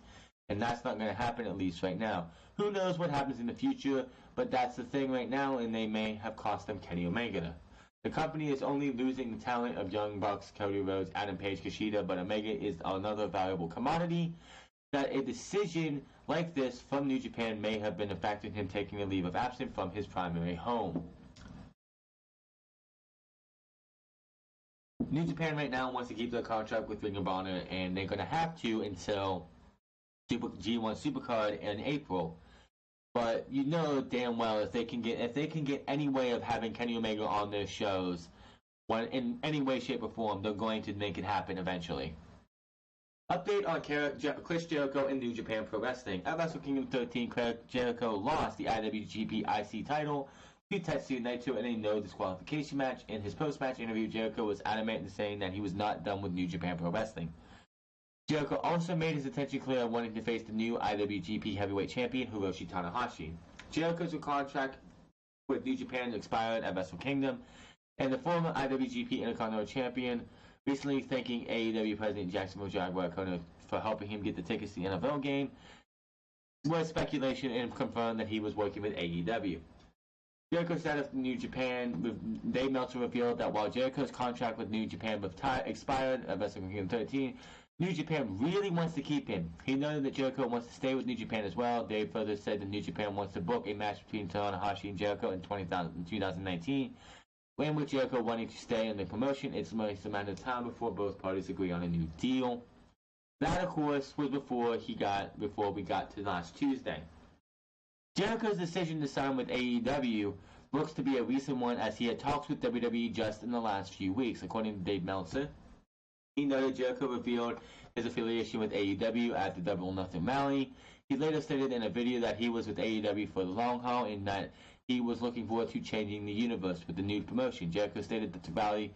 and that's not going to happen at least right now. Who knows what happens in the future, but that's the thing right now, and they may have cost them Kenny Omega. The company is only losing the talent of Young Bucks, Cody Rhodes, Adam Page, Kushida, but Omega is another valuable commodity. That a decision like this from New Japan may have been affecting him taking a leave of absence from his primary home. New Japan right now wants to keep their contract with Ring of Honor, and they're going to have to until G1 Supercard in April. But you know damn well if they can get any way of having Kenny Omega on their shows, in any way, shape, or form, they're going to make it happen eventually. Update on Chris Jericho and New Japan Pro Wrestling. At Wrestle Kingdom 13, Chris Jericho lost the IWGP IC title to Tetsuya Naito in a no disqualification match. In his post-match interview, Jericho was adamant in saying that he was not done with New Japan Pro Wrestling. Jericho also made his intention clear on wanting to face the new IWGP Heavyweight Champion, Hiroshi Tanahashi. Jericho's contract with New Japan expired at Wrestle Kingdom, and the former IWGP Intercontinental Champion recently thanking AEW President Jacksonville Jaguar Kono for helping him get the tickets to the NFL game was speculation and confirmed that he was working with AEW. Jericho said of New Japan, Dave Meltzer revealed that while Jericho's contract with New Japan expired at Wrestle Kingdom 13, New Japan really wants to keep him. He noted that Jericho wants to stay with New Japan as well. Dave further said that New Japan wants to book a match between Tanahashi and Jericho in 2019, when with Jericho wanting to stay in the promotion. It's a matter of time before both parties agree on a new deal. That, of course, was before we got to last Tuesday. Jericho's decision to sign with AEW looks to be a recent one, as he had talks with WWE just in the last few weeks, according to Dave Meltzer. He noted Jericho revealed his affiliation with AEW at the Double or Nothing Rally. He later stated in a video that he was with AEW for the long haul and that he was looking forward to changing the universe with the new promotion. Jericho stated at the rally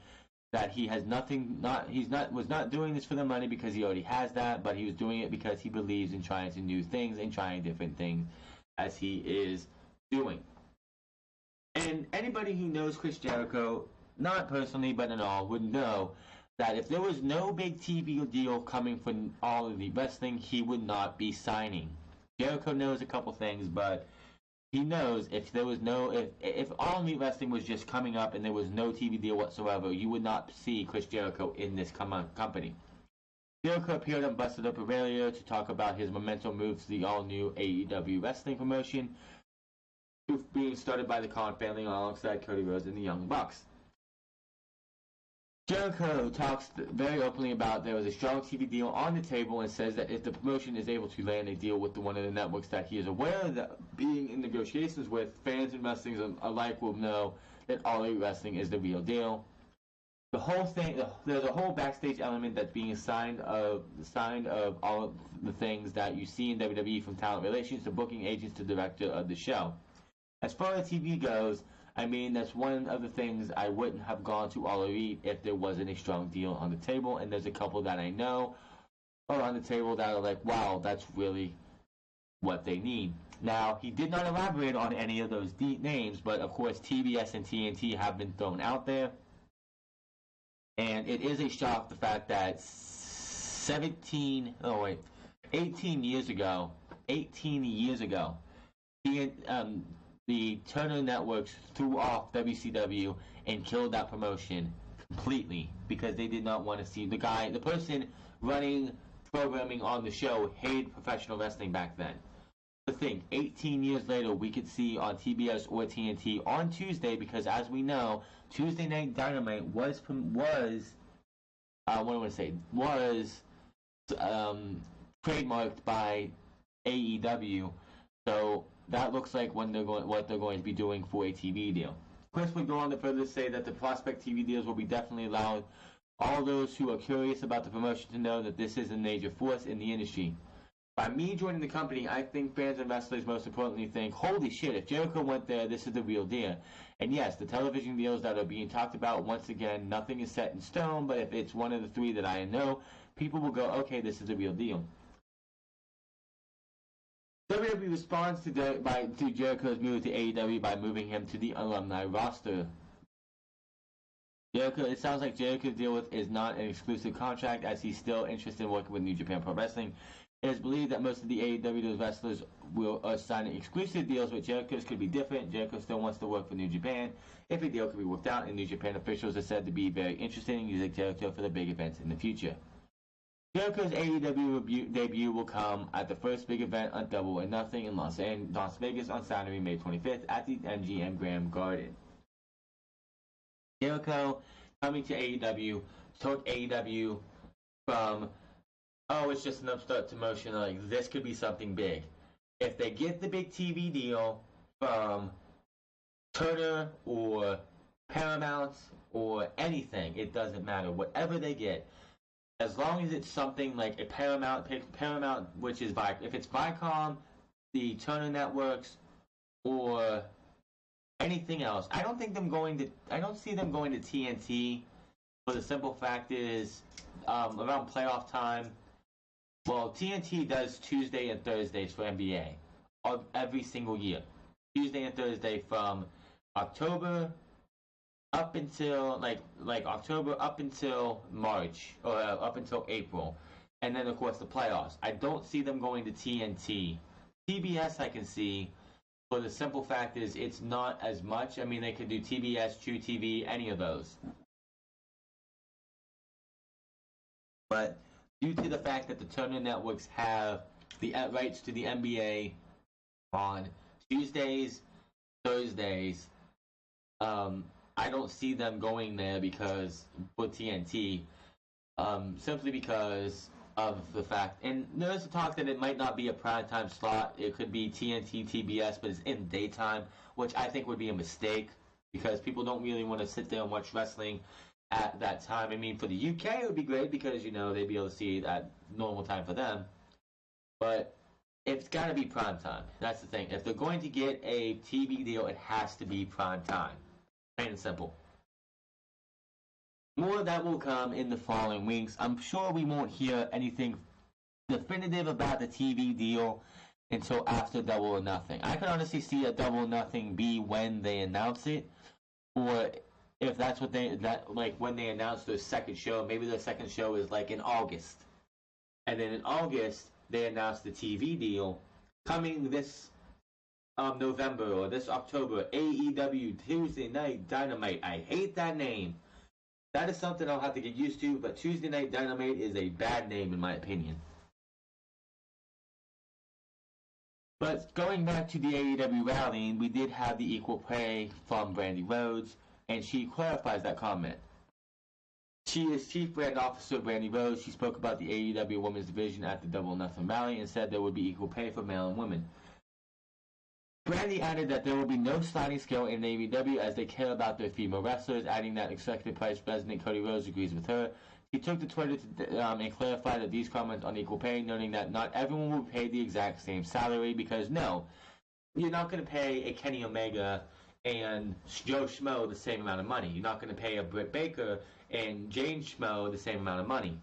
that he was not doing this for the money because he already has that, but he was doing it because he believes in trying some new things and trying different things as he is doing. And anybody who knows Chris Jericho, not personally but in all, would know that if there was no big TV deal coming from All Elite Wrestling, he would not be signing. Jericho knows a couple things, but he knows if All Elite Wrestling was just coming up and there was no TV deal whatsoever, you would not see Chris Jericho in this company. Jericho appeared on Busted Up earlier to talk about his momentum move to the all-new AEW wrestling promotion, being started by the Khan family alongside Cody Rhodes and the Young Bucks. Jericho talks very openly about there was a strong TV deal on the table and says that if the promotion is able to land a deal with one of the networks that he is aware of that being in negotiations with, fans and wrestlers alike will know that All Elite Wrestling is the real deal. The whole thing, there's a whole backstage element that's being signed of all of the things that you see in WWE, from talent relations to booking agents to director of the show. As far as TV goes, I mean, that's one of the things I wouldn't have gone to All Elite if there wasn't a strong deal on the table, and there's a couple that I know are on the table that are like, wow, that's really what they need. Now, he did not elaborate on any of those names, but of course TBS and TNT have been thrown out there. And it is a shock, the fact that 18 years ago, the Turner Networks threw off WCW and killed that promotion completely because they did not want to see the person running programming on the show hated professional wrestling back then. The thing, 18 years later, we could see on TBS or TNT on Tuesday, because as we know, Tuesday Night Dynamite was what do I want to say, was trademarked by AEW. So that looks like what they're going to be doing for a TV deal. Chris would go on to further say that the prospect TV deals will be definitely allowing all those who are curious about the promotion to know that this is a major force in the industry. By me joining the company, I think fans and wrestlers most importantly think, holy shit, if Jericho went there, this is the real deal. And yes, the television deals that are being talked about, once again, nothing is set in stone, but if it's one of the three that I know, people will go, okay, this is a real deal. WWE responds to Jericho's move to AEW by moving him to the alumni roster. It sounds like Jericho's deal is not an exclusive contract, as he's still interested in working with New Japan Pro Wrestling. It is believed that most of the AEW wrestlers will sign exclusive deals, with Jericho's could be different. Jericho still wants to work for New Japan if a deal can be worked out, and New Japan officials are said to be very interested in using Jericho for the big events in the future. Jericho's AEW debut will come at the first big event on Double or Nothing in Las Vegas on Saturday, May 25th at the MGM Grand Garden. Jericho coming to AEW took AEW from, oh, it's just an upstart to motion, like this could be something big. If they get the big TV deal from Turner or Paramount or anything, it doesn't matter. Whatever they get, as long as it's something like a Paramount, which is if it's Viacom, the Turner Networks, or anything else, I don't see them going to TNT. For the simple fact is, around playoff time, well, TNT does Tuesday and Thursdays for NBA every single year. Tuesday and Thursday from October up until October up until March, or up until April, and then of course the playoffs. I don't see them going to TNT. TBS I can see, for the simple fact is it's not as much. I mean, they could do TBS, True TV, any of those. But due to the fact that the Turner Networks have the rights to the NBA on Tuesdays, Thursdays, I don't see them going there because for TNT, simply because of the fact, and there's a talk that it might not be a primetime slot. It could be TNT, TBS, but it's in daytime, which I think would be a mistake because people don't really want to sit there and watch wrestling at that time. I mean, for the UK, it would be great because, you know, they'd be able to see it at normal time for them. But it's got to be primetime. That's the thing. If they're going to get a TV deal, it has to be primetime. Plain and simple. More of that will come in the following weeks. I'm sure we won't hear anything definitive about the TV deal until after Double or Nothing. I could honestly see a Double or Nothing be when they announce it, or if that's what when they announce their second show, maybe their second show is like in August. And then in August, they announce the TV deal coming this November or this October. AEW Tuesday Night Dynamite. I hate that name. That is something I'll have to get used to, but Tuesday Night Dynamite is a bad name in my opinion. But going back to the AEW rallying, we did have the equal pay from Brandy Rhodes, and she clarifies that comment. She is Chief Brand Officer Brandy Rhodes. She spoke about the AEW Women's Division at the Double or Nothing rally and said there would be equal pay for male and women. Brandy added that there will be no sliding scale in AEW as they care about their female wrestlers, adding that Executive Vice President Cody Rhodes agrees with her. He took to Twitter and clarified that these comments on equal pay, noting that not everyone will be paid the exact same salary because, no, you're not going to pay a Kenny Omega and Joe Schmo the same amount of money. You're not going to pay a Britt Baker and Jane Schmo the same amount of money.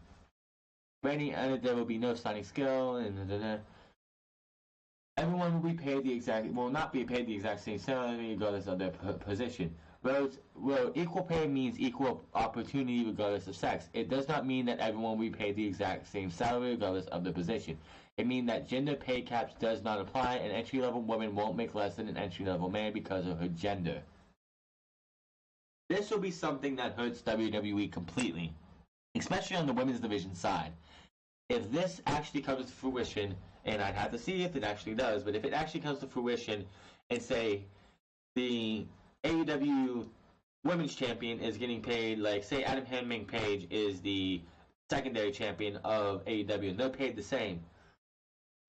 Brandy added there will be no sliding scale and everyone will not be paid the exact same salary regardless of their position. Equal pay means equal opportunity regardless of sex. It does not mean that everyone will be paid the exact same salary regardless of their position. It means that gender pay caps does not apply, and entry-level woman won't make less than an entry-level man because of her gender. This will be something that hurts WWE completely, especially on the women's division side. If this actually comes to fruition, and I'd have to see if it actually does, but if it actually comes to fruition and say the AEW women's champion is getting paid, like, say Adam Hangman Page is the secondary champion of AEW, and they're paid the same.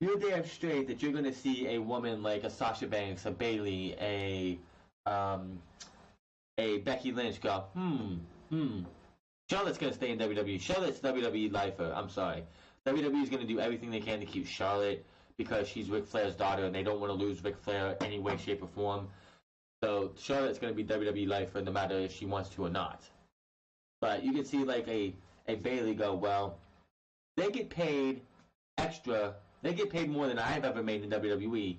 You're damn straight that you're going to see a woman like a Sasha Banks, a Bayley, a Becky Lynch go, Charlotte's going to stay in WWE. Charlotte's WWE lifer. I'm sorry. WWE is going to do everything they can to keep Charlotte because she's Ric Flair's daughter, and they don't want to lose Ric Flair any way, shape, or form. So Charlotte's going to be WWE lifer no matter if she wants to or not. But you can see like a Bayley go, well, they get paid extra. They get paid more than I've ever made in WWE.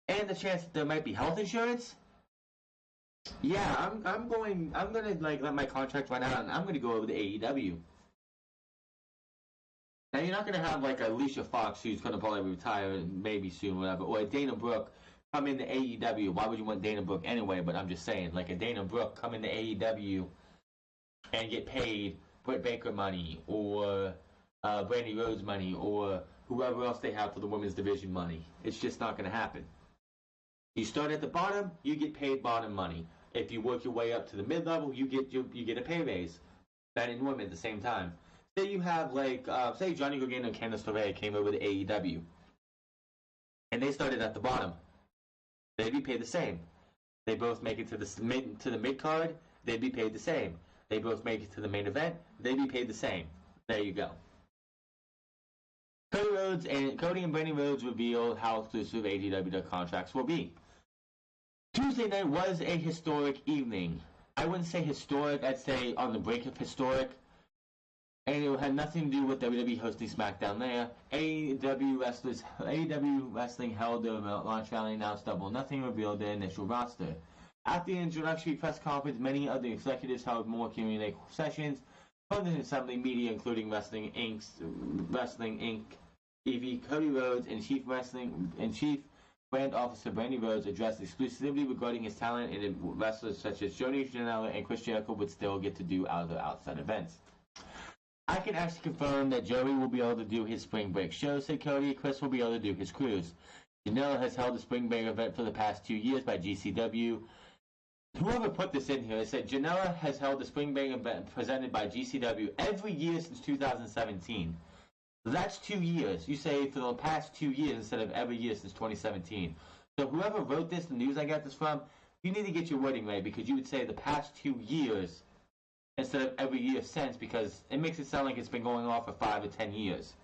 And the chance that there might be health insurance. Yeah, I'm gonna like let my contract run out and I'm gonna go over to AEW. Now you're not gonna have like a Alicia Fox who's gonna probably retire maybe soon, whatever, or a Dana Brooke come into AEW. Why would you want Dana Brooke anyway? But I'm just saying, like a Dana Brooke come into AEW and get paid Britt Baker money or Brandy Rhodes money or whoever else they have for the women's division money. It's just not gonna happen. You start at the bottom, you get paid bottom money. If you work your way up to the mid-level, you get a pay raise. Men and women at the same time. Say you have like, say Johnny Gargano and Candice LeRae came over to AEW, and they started at the bottom. They'd be paid the same. They both make it to the mid card. They'd be paid the same. They both make it to the main event. They'd be paid the same. There you go. Cody and Brandy Rhodes revealed how exclusive AEW contracts will be. Tuesday night was a historic evening. I wouldn't say historic, I'd say on the brink of historic. And it had nothing to do with WWE hosting SmackDown there. AEW Wrestling held their launch rally, announced Double or Nothing, revealed their initial roster. At the introductory press conference, many other executives held more Q&A sessions from the assembly media, including Wrestling Inc. EV Cody Rhodes and Chief Brand Officer Brandy Rhodes addressed exclusively regarding his talent, and wrestlers such as Joey Janela and Chris Jericho would still get to do other outside events. I can actually confirm that Joey will be able to do his spring break show, said Cody. Chris will be able to do his cruise. Janela has held the spring break event for the past 2 years by GCW. Whoever put this in here said Janela has held the spring break event presented by GCW every year since 2017. That's 2 years. You say for the past 2 years instead of every year since 2017. So whoever wrote this, the news I got this from, you need to get your wording right because you would say the past 2 years instead of every year since because it makes it sound like it's been going on for 5 or 10 years.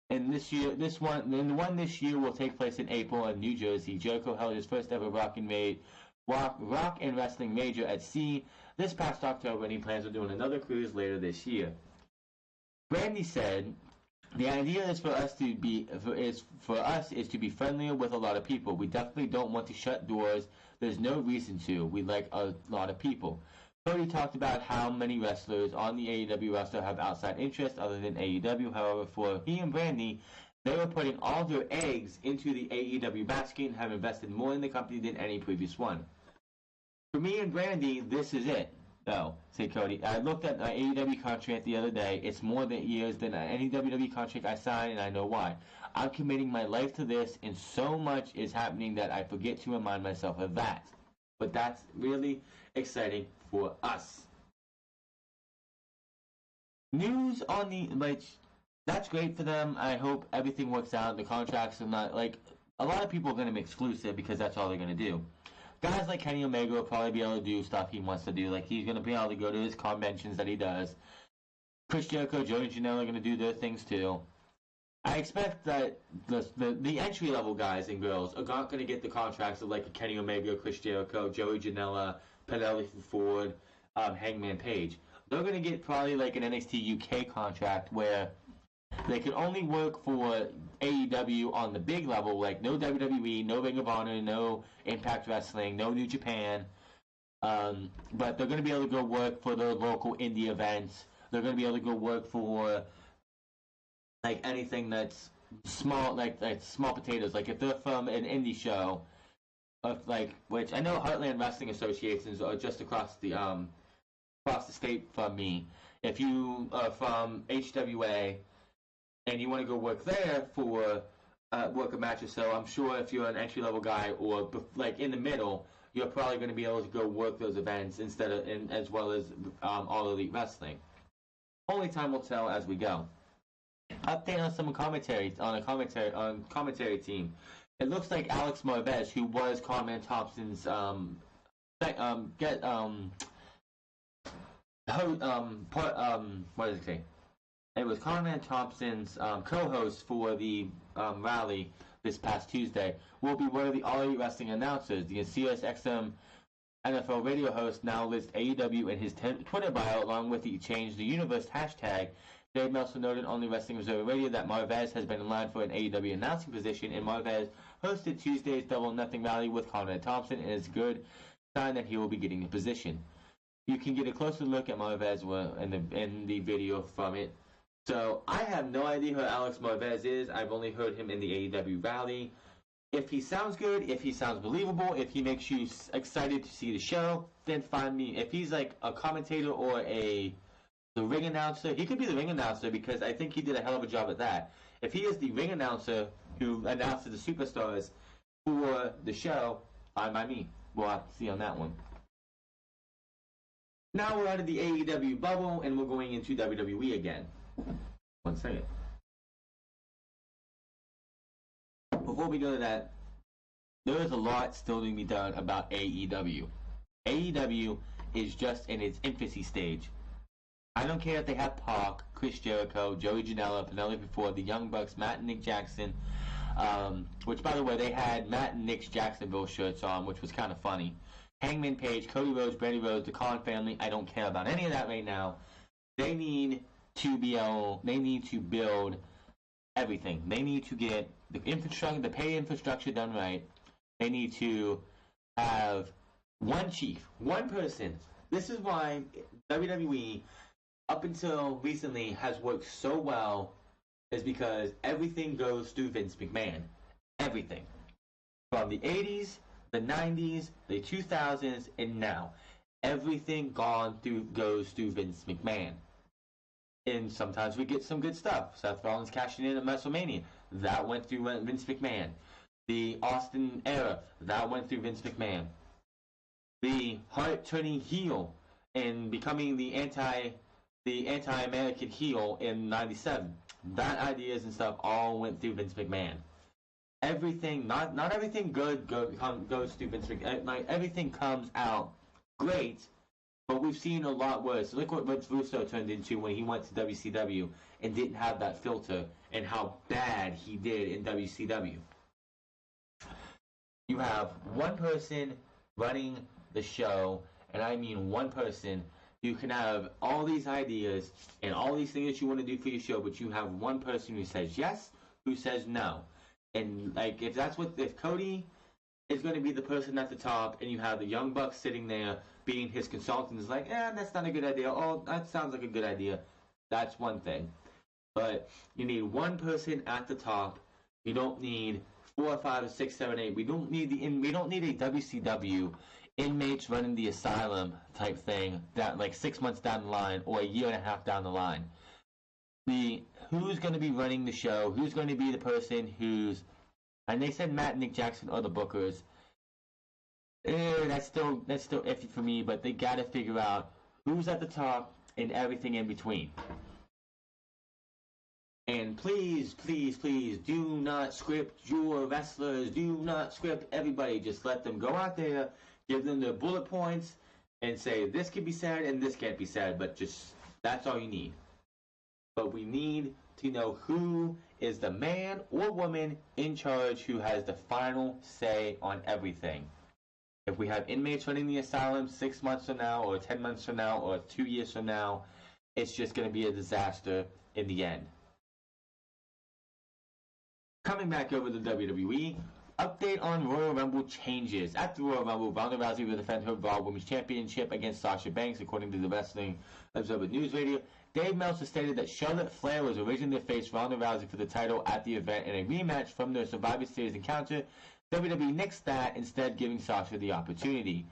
And the one this year will take place in April in New Jersey. Jericho held his first ever rock and wrestling major at Sea this past October, and he plans on doing another cruise later this year. Brandy said, the idea is for us to be friendlier with a lot of people. We definitely don't want to shut doors. There's no reason to. We like a lot of people. Cody talked about how many wrestlers on the AEW roster have outside interest other than AEW. However, for he and Brandy, they were putting all their eggs into the AEW basket and have invested more in the company than any previous one. For me and Brandy, this is it. No, said Cody. I looked at my AEW contract the other day. It's more years than any WWE contract I signed, and I know why. I'm committing my life to this, and so much is happening that I forget to remind myself of that. But that's really exciting for us. News on that's great for them. I hope everything works out. The contracts are not, a lot of people are going to be exclusive because that's all they're going to do. Guys like Kenny Omega will probably be able to do stuff he wants to do. Like, he's going to be able to go to his conventions that he does. Chris Jericho, Joey Janela are going to do their things too. I expect that the entry-level guys and girls are not going to get the contracts of like a Kenny Omega, Chris Jericho, Joey Janela, Penelope Ford, Hangman Page. They're going to get probably like an NXT UK contract where they can only work for AEW on the big level, like no WWE, no Ring of Honor, no Impact Wrestling, no New Japan. But they're going to be able to go work for the local indie events. They're going to be able to go work for like anything that's small, like small potatoes. Like if they're from an indie show, which I know Heartland Wrestling Associations are just across the state from me. If you are from HWA and you want to go work there for work a match or so, I'm sure if you're an entry-level guy or like in the middle, you're probably going to be able to go work those events instead of, as well as All Elite Wrestling. Only time will tell as we go. Update on some commentary on commentary team. It looks like Alex Marvez, who was Carmen Thompson's what does it say? It was Carmen Thompson's co-host for the rally this past Tuesday. Will be one of the All Elite Wrestling announcers. The SiriusXM NFL radio host now lists AEW in his Twitter bio, along with the Change the Universe hashtag. Dave Meltzer noted on the Wrestling Observer Radio that Marvez has been in line for an AEW announcing position, and Marvez hosted Tuesday's Double Nothing rally with Carmen Thompson, and it's a good sign that he will be getting the position. You can get a closer look at Marvez in the video from it. So I have no idea who Alex Marvez is. I've only heard him in the AEW rally. If he sounds good, if he sounds believable, if he makes you excited to see the show, then find me. If he's like a commentator or the ring announcer, he could be the ring announcer because I think he did a hell of a job at that. If he is the ring announcer who announces the superstars for the show, fine by me. We'll have to see on that one. Now we're out of the AEW bubble and we're going into WWE again. One second. Before we go to that, there is a lot still to be done about AEW. AEW is just in its infancy stage. I don't care if they have Pac, Chris Jericho, Joey Janela, Penelope Ford, the Young Bucks, Matt and Nick Jackson, which, by the way, they had Matt and Nick's Jacksonville shirts on, which was kind of funny. Hangman Page, Cody Rhodes, Brandy Rhodes, the Khan family. I don't care about any of that right now. They need to build everything. They need to get the infrastructure, the pay infrastructure done right. They need to have one chief, one person. This is why WWE, up until recently, has worked so well, is because everything goes through Vince McMahon. Everything. From the 80s, the 90s, the 2000s, and now. Everything goes through Vince McMahon. And sometimes we get some good stuff. Seth Rollins cashing in at WrestleMania. That went through Vince McMahon. The Austin era. That went through Vince McMahon. The Hart turning heel and becoming the anti-American heel in '97. That ideas and stuff all went through Vince McMahon. Everything, not everything good goes through Vince McMahon. Like, everything comes out great, but we've seen a lot worse. Look what Vince Russo turned into when he went to WCW and didn't have that filter, and how bad he did in WCW. You have one person running the show, and I mean one person. You can have all these ideas and all these things that you want to do for your show, but you have one person who says yes, who says no. And like, if Cody is going to be the person at the top, and you have the Young Bucks sitting there being his consultants, like, that's not a good idea. Oh, that sounds like a good idea. That's one thing. But you need one person at the top. You don't need 4, 5, 6, 7, 8. We don't need a WCW inmates running the asylum type thing that like 6 months down the line or a year and a half down the line. Who's going to be running the show? Who's going to be the person who's... And they said Matt and Nick Jackson are the bookers. That's still iffy for me, but they got to figure out who's at the top and everything in between. And please, please, please, do not script your wrestlers. Do not script everybody. Just let them go out there, give them their bullet points, and say this can be said and this can't be said. But just, that's all you need. But we need to know who is the man or woman in charge who has the final say on everything. If we have inmates running the asylum 6 months from now, or 10 months from now, or 2 years from now, it's just going to be a disaster in the end. Coming back over to WWE, update on Royal Rumble changes. At the Royal Rumble, Ronda Rousey will defend her Raw Women's Championship against Sasha Banks, according to the Wrestling Observer News Radio. Dave Meltzer stated that Charlotte Flair was originally to face Ronda Rousey for the title at the event in a rematch from their Survivor Series encounter. WWE nixed that, instead giving Sasha the opportunity.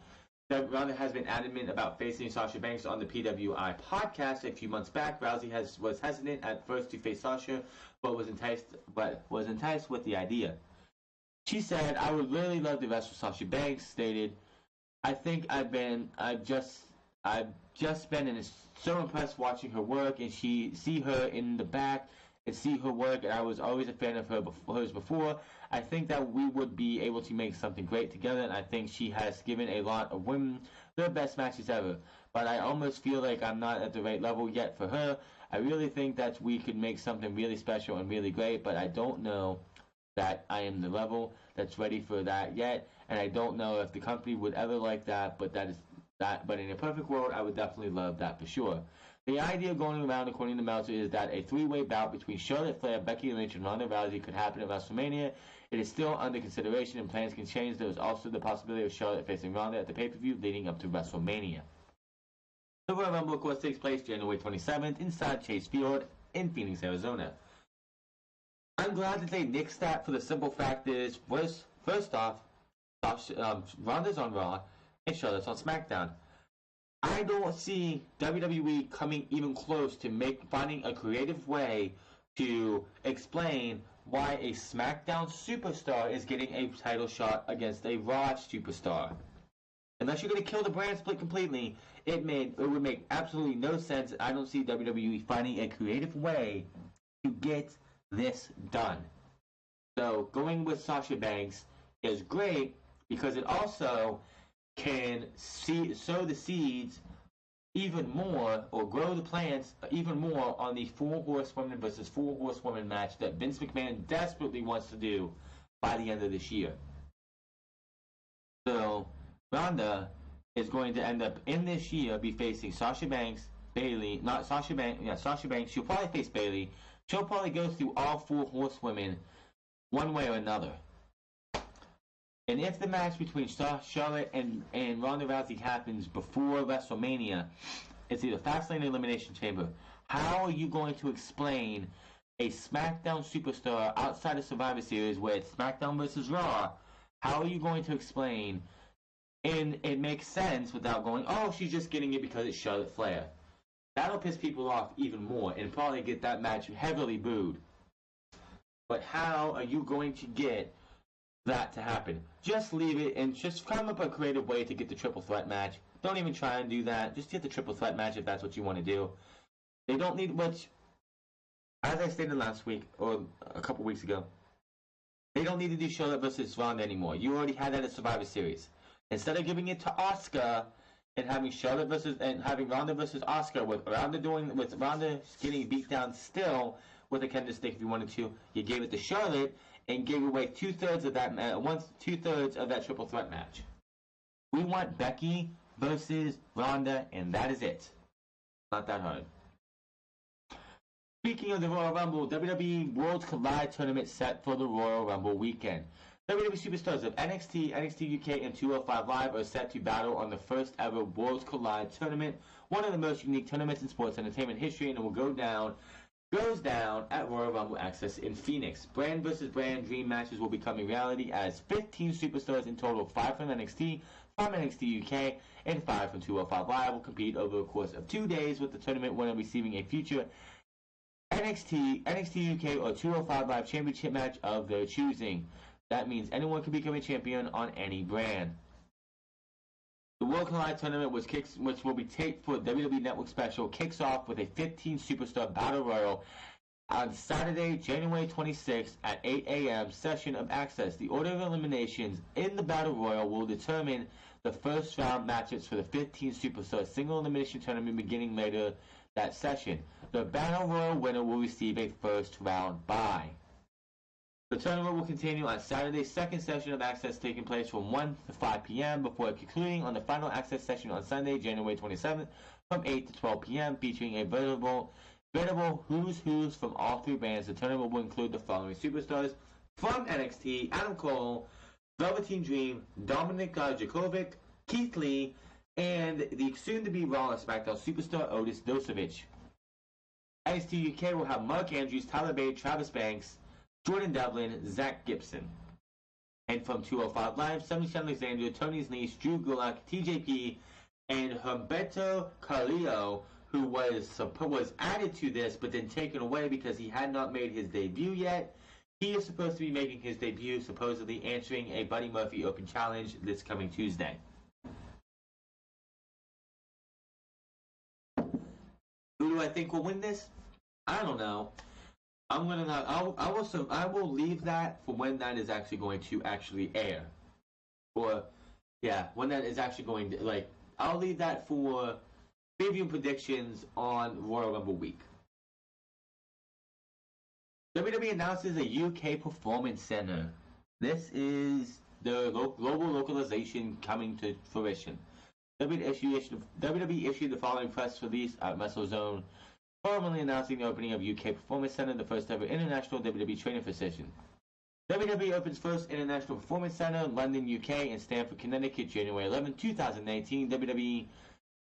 Ronda has been adamant about facing Sasha Banks on the PWI podcast a few months back. Rousey was hesitant at first to face Sasha, but was enticed with the idea. She said, "I would really love to wrestle Sasha Banks," stated. I've just been so impressed watching her work, and see her in the back and see her work, and I was always a fan of hers before. I think that we would be able to make something great together, and I think she has given a lot of women their best matches ever. But I almost feel like I'm not at the right level yet for her. I really think that we could make something really special and really great, but I don't know that I am the level that's ready for that yet, and I don't know if the company would ever like that, but but in a perfect world, I would definitely love that for sure. The idea going around, according to Meltzer, is that a three-way bout between Charlotte Flair, Becky Lynch, and Ronda Rousey could happen at WrestleMania. It is still under consideration, and plans can change. There is also the possibility of Charlotte facing Ronda at the pay-per-view leading up to WrestleMania. The Royal Rumble, of course, takes place January 27th inside Chase Field in Phoenix, Arizona. I'm glad that they nixed that for the simple fact is, first off, Ronda's on Raw and Charlotte's on SmackDown. I don't see WWE coming even close to finding a creative way to explain why a SmackDown superstar is getting a title shot against a Raw superstar. Unless you're going to kill the brand split completely, it would make absolutely no sense. I don't see WWE finding a creative way to get this done. So going with Sasha Banks is great because it also can sow the seeds even more, or grow the plants even more on the 4 horsewomen versus 4 horsewomen match that Vince McMahon desperately wants to do by the end of this year. So Ronda is going to end up in this year be facing Sasha Banks, Bayley, not Sasha Banks, Sasha Banks. She'll probably face Bayley. She'll probably go through all 4 horsewomen one way or another. And if the match between Charlotte and Ronda Rousey happens before WrestleMania, it's either Fastlane or Elimination Chamber. How are you going to explain a SmackDown superstar outside of Survivor Series where it's SmackDown versus Raw? How are you going to explain, and it makes sense without going, oh, she's just getting it because it's Charlotte Flair? That'll piss people off even more and probably get that match heavily booed. But how are you going to get that to happen? Just leave it and just come up with a creative way to get the triple threat match. Don't even try and do that. Just get the triple threat match if that's what you want to do. They don't need much. As I stated last week or a couple weeks ago, they don't need to do Charlotte versus Ronda anymore. You already had that at Survivor Series. Instead of giving it to Asuka and having having Ronda versus Asuka with Ronda getting beat down still with a kendo stick if you wanted to, you gave it to Charlotte and gave away 2/3 of that 2/3 of that triple threat match. We want Becky versus Ronda, and that is it. Not that hard. Speaking of the Royal Rumble, WWE Worlds Collide tournament set for the Royal Rumble weekend. WWE superstars of NXT, NXT UK, and 205 Live are set to battle on the first ever Worlds Collide tournament, one of the most unique tournaments in sports entertainment history, and it will goes down at Royal Rumble Access in Phoenix. Brand versus brand dream matches will become a reality as 15 superstars in total, 5 from NXT, 5 from NXT UK, and 5 from 205 Live will compete over the course of 2 days, with the tournament winner receiving a future NXT UK, or 205 Live championship match of their choosing. That means anyone can become a champion on any brand. The World Collide tournament, which will be taped for WWE Network special, kicks off with a 15 superstar battle royal on Saturday, January 26th at 8 a.m. session of Access. The order of eliminations in the battle royal will determine the first round matchups for the 15 superstar single elimination tournament beginning later that session. The battle royal winner will receive a first round bye. The tournament will continue on Saturday's second session of Access, taking place from 1 to 5 p.m. before concluding on the final Access session on Sunday, January 27th from 8 to 12 p.m., featuring a veritable who's from all 3 brands. The tournament will include the following superstars: from NXT, Adam Cole, Velveteen Dream, Dominik Dijakovic, Keith Lee, and the soon-to-be Raw and SmackDown superstar Otis Dosovich. NXT UK will have Mark Andrews, Tyler Bate, Travis Banks, Jordan Devlin, Zach Gibson. And from 205 Live, Sammy Alexander, Tony Nese, Drew Gulak, TJP, and Humberto Carrillo, who was added to this but then taken away because he had not made his debut yet. He is supposed to be making his debut, supposedly answering a Buddy Murphy Open Challenge this coming Tuesday. think will win this? I don't know. I'm gonna not. I will leave that for when that is actually going to actually air, or yeah, when that is actually going to like. I'll leave that for preview predictions on Royal Rumble week. WWE announces a UK Performance Center. This is the global localization coming to fruition. WWE issued the following press release at WrestleZone, formally announcing the opening of UK Performance Center, the first ever international WWE training facility. WWE opens first International Performance Center in London, UK, and Stamford, Connecticut, January 11, 2018. WWE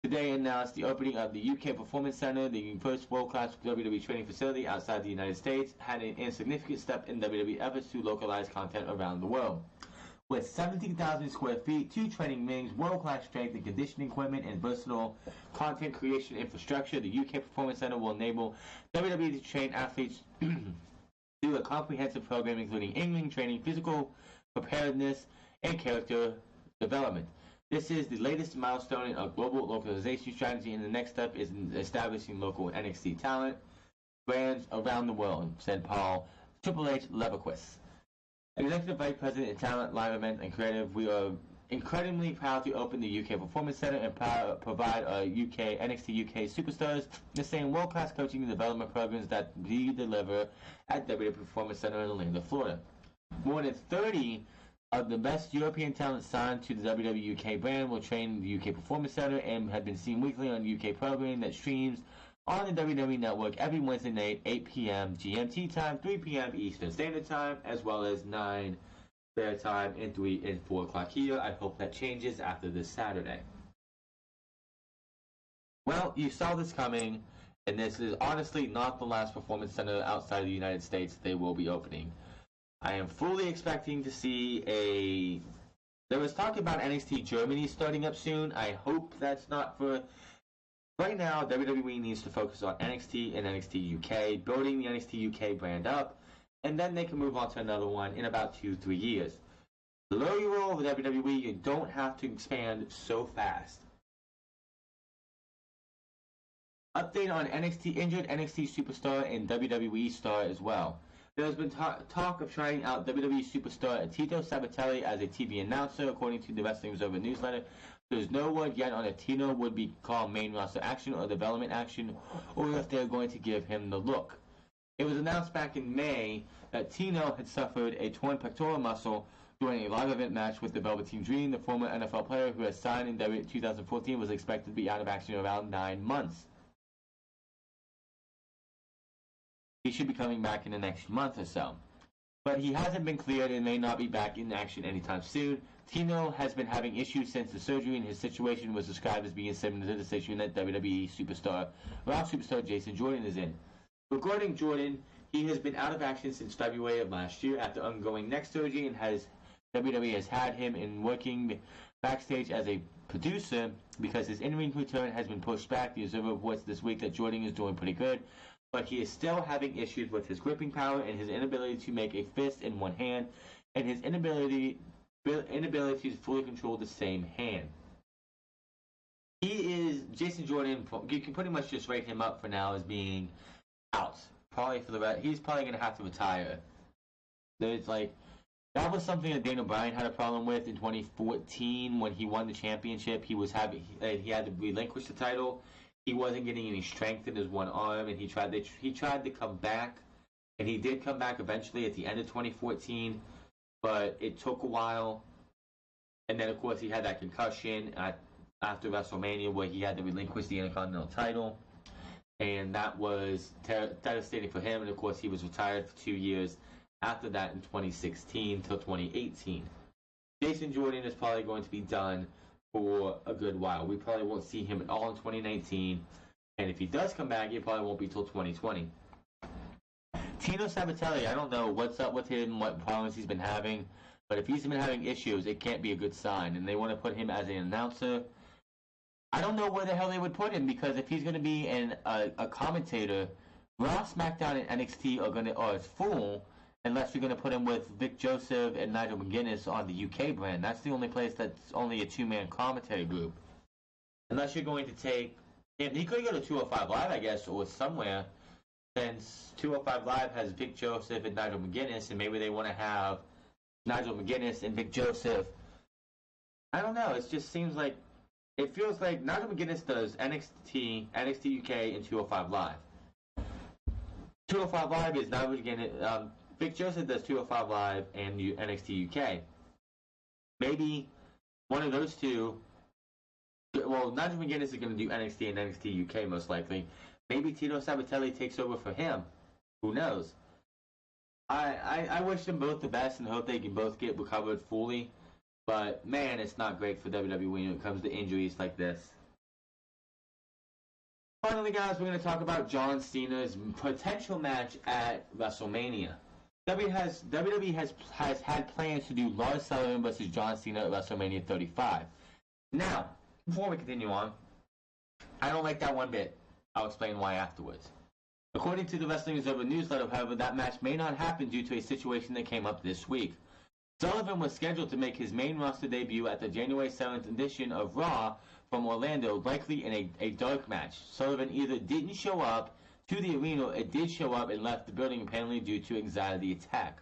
today announced the opening of the UK Performance Center, the first world-class WWE training facility outside the United States, had an insignificant step in WWE efforts to localize content around the world. With 17,000 square feet, 2 training wings, world-class strength and conditioning equipment, and versatile content creation infrastructure, the UK Performance Center will enable WWE to train athletes through a comprehensive program including in-ring training, physical preparedness, and character development. This is the latest milestone in a global localization strategy, and the next step is in establishing local NXT talent brands around the world, said Paul Triple H Leverquist, Executive Vice President of Talent, Live Event, and Creative. We are incredibly proud to open the UK Performance Center and provide our NXT UK superstars the same world-class coaching and development programs that we deliver at WWE Performance Center in Orlando, Florida. More than 30 of the best European talent signed to the WWE UK brand will train the UK Performance Center and have been seen weekly on UK programming that streams on the WWE Network every Wednesday night, 8 p.m. GMT time, 3 p.m. Eastern Standard Time, as well as 9 their time and 3 and 4 o'clock here. I hope that changes after this Saturday. Well, you saw this coming, and this is honestly not the last performance center outside of the United States they will be opening. I am fully expecting to see there was talk about NXT Germany starting up soon. I hope that's not for... Right now, WWE needs to focus on NXT and NXT UK, building the NXT UK brand up, and then they can move on to another one in about 2-3 years. The lower you roll with WWE, you don't have to expand so fast. Update on injured NXT superstar and WWE star as well. There has been talk of trying out WWE superstar Tito Sabatelli as a TV announcer, according to the Wrestling Observer newsletter. There's no word yet on if Tino would be called main roster action or development action, or if they're going to give him the look. It was announced back in May that Tino had suffered a torn pectoral muscle during a live event match with the Velveteen Dream. The former NFL player who has signed in 2014 was expected to be out of action around 9 months. He should be coming back in the next month or so. But he hasn't been cleared and may not be back in action anytime soon. Tino has been having issues since the surgery, and his situation was described as being similar to the situation that WWE Raw superstar Jason Jordan is in. Regarding Jordan, he has been out of action since February of last year after undergoing neck surgery, and WWE has had him in working backstage as a producer because his in-ring return has been pushed back. The Observer reports this week that Jordan is doing pretty good, but he is still having issues with his gripping power and his inability to make a fist in one hand, and his inability to fully control the same hand. Jason Jordan, you can pretty much just rate him up for now as being out. Probably for the rest, he's probably going to have to retire. That was something that Daniel Bryan had a problem with in 2014 when he won the championship. He had to relinquish the title. He wasn't getting any strength in his one arm, and he tried to come back, and he did come back eventually at the end of 2014, but it took a while. And then, of course, he had that concussion after WrestleMania where he had to relinquish the Intercontinental title, and that was devastating for him. And, of course, he was retired for 2 years after that in 2016 till 2018. Jason Jordan is probably going to be done for a good while. We probably won't see him at all in 2019, and if he does come back, it probably won't be till 2020. Tino Sabatelli, I don't know what's up with him, what problems he's been having, but if he's been having issues, it can't be a good sign, and they want to put him as an announcer. I don't know where the hell they would put him, because if he's going to be a commentator, Raw, SmackDown, and NXT are full, unless you're going to put him with Vic Joseph and Nigel McGuinness on the UK brand. That's the only place that's only a two-man commentary group. Unless you're going to take And he could go to 205 Live, I guess, or somewhere, since 205 Live has Vic Joseph and Nigel McGuinness, and maybe they want to have Nigel McGuinness and Vic Joseph. I don't know. It just seems like it feels like Nigel McGuinness does NXT, NXT UK, and 205 Live. 205 Live is Nigel McGuinness. Vic Joseph does 205 Live and NXT UK. Maybe one of those two. Well, Nigel McGuinness is going to do NXT and NXT UK most likely. Maybe Tito Sabatelli takes over for him. Who knows? I wish them both the best and hope they can both get recovered fully. But, man, it's not great for WWE when it comes to injuries like this. Finally, guys, we're going to talk about John Cena's potential match at WrestleMania. WWE has had plans to do Lars Sullivan versus John Cena at WrestleMania 35. Now, before we continue on, I don't like that one bit. I'll explain why afterwards. According to the Wrestling Observer newsletter, however, that match may not happen due to a situation that came up this week. Sullivan was scheduled to make his main roster debut at the January 7th edition of Raw from Orlando, likely in a dark match. Sullivan either didn't show up to the arena or did show up and left the building apparently due to anxiety attack.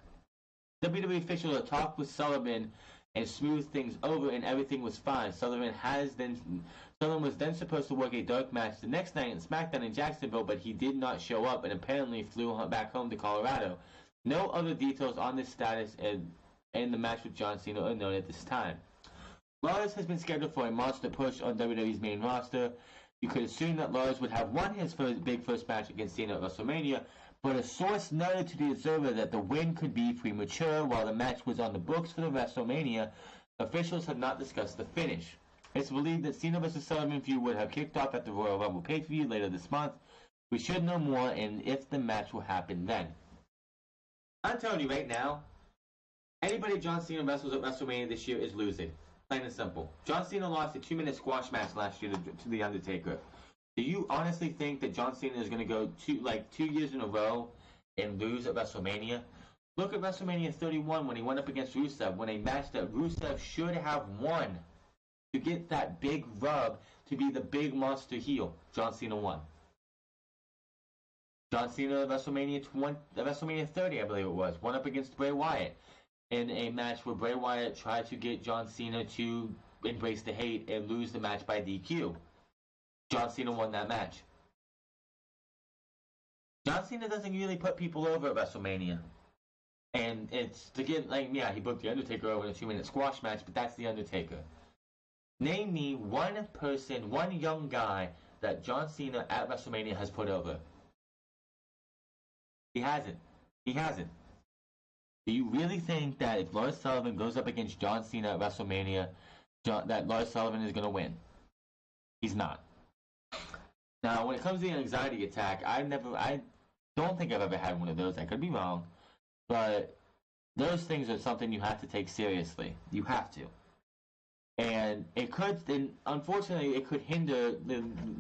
WWE officials had talked with Sullivan and smoothed things over, and everything was fine. Sullivan was then supposed to work a dark match the next night in SmackDown in Jacksonville, but he did not show up and apparently flew back home to Colorado. No other details on this status and the match with John Cena are known at this time. Lars has been scheduled for a monster push on WWE's main roster. You could assume that Lars would have won his big first match against Cena at WrestleMania, but a source noted to the Observer that the win could be premature. While the match was on the books for the WrestleMania, officials have not discussed the finish. It's believed that Cena vs. Sullivan feud would have kicked off at the Royal Rumble pay-per-view later this month. We should know more and if the match will happen then. I'm telling you right now, anybody John Cena wrestles at WrestleMania this year is losing. Plain and simple. John Cena lost a 2-minute squash match last year to The Undertaker. Do you honestly think that John Cena is going to go 2 years in a row and lose at WrestleMania? Look at WrestleMania 31 when he went up against Rusev, when a match that Rusev should have won to get that big rub to be the big monster heel. John Cena won. John Cena at WrestleMania 30, I believe it was, went up against Bray Wyatt in a match where Bray Wyatt tried to get John Cena to embrace the hate and lose the match by DQ. John Cena won that match. John Cena doesn't really put people over at WrestleMania. And it's to get, he booked The Undertaker over in a 2-minute squash match, but that's The Undertaker. Name me one person, one young guy that John Cena at WrestleMania has put over. He hasn't. Do you really think that if Lars Sullivan goes up against John Cena at WrestleMania, that Lars Sullivan is going to win? He's not. Now, when it comes to the anxiety attack, I don't think I've ever had one of those. I could be wrong. But those things are something you have to take seriously. You have to. And unfortunately, it could hinder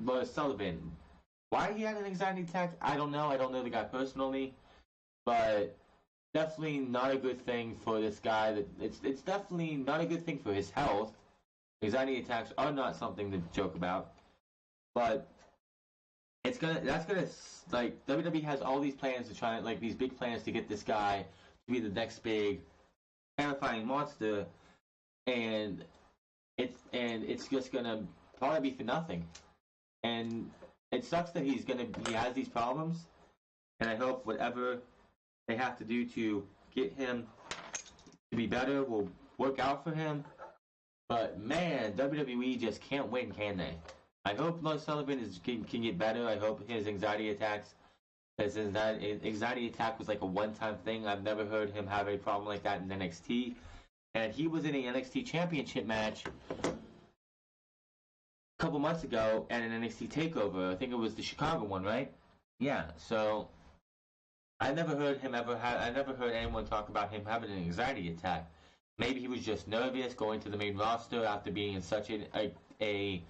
Lars Sullivan. Why he had an anxiety attack, I don't know. I don't know the guy personally. But definitely not a good thing for this guy. It's definitely not a good thing for his health. Anxiety attacks are not something to joke about. But WWE has all these plans to try, these big plans to get this guy to be the next big terrifying monster, and it's just gonna probably be for nothing. And it sucks that he has these problems, and I hope whatever they have to do to get him to be better will work out for him. But man, WWE just can't win, can they? I hope Lars Sullivan can get better. I hope his anxiety attacks. His anxiety attack was like a one-time thing. I've never heard him have a problem like that in NXT. And he was in an NXT Championship match a couple months ago at an NXT TakeOver. I think it was the Chicago one, right? Yeah. So I never heard anyone talk about him having an anxiety attack. Maybe he was just nervous going to the main roster after being in such a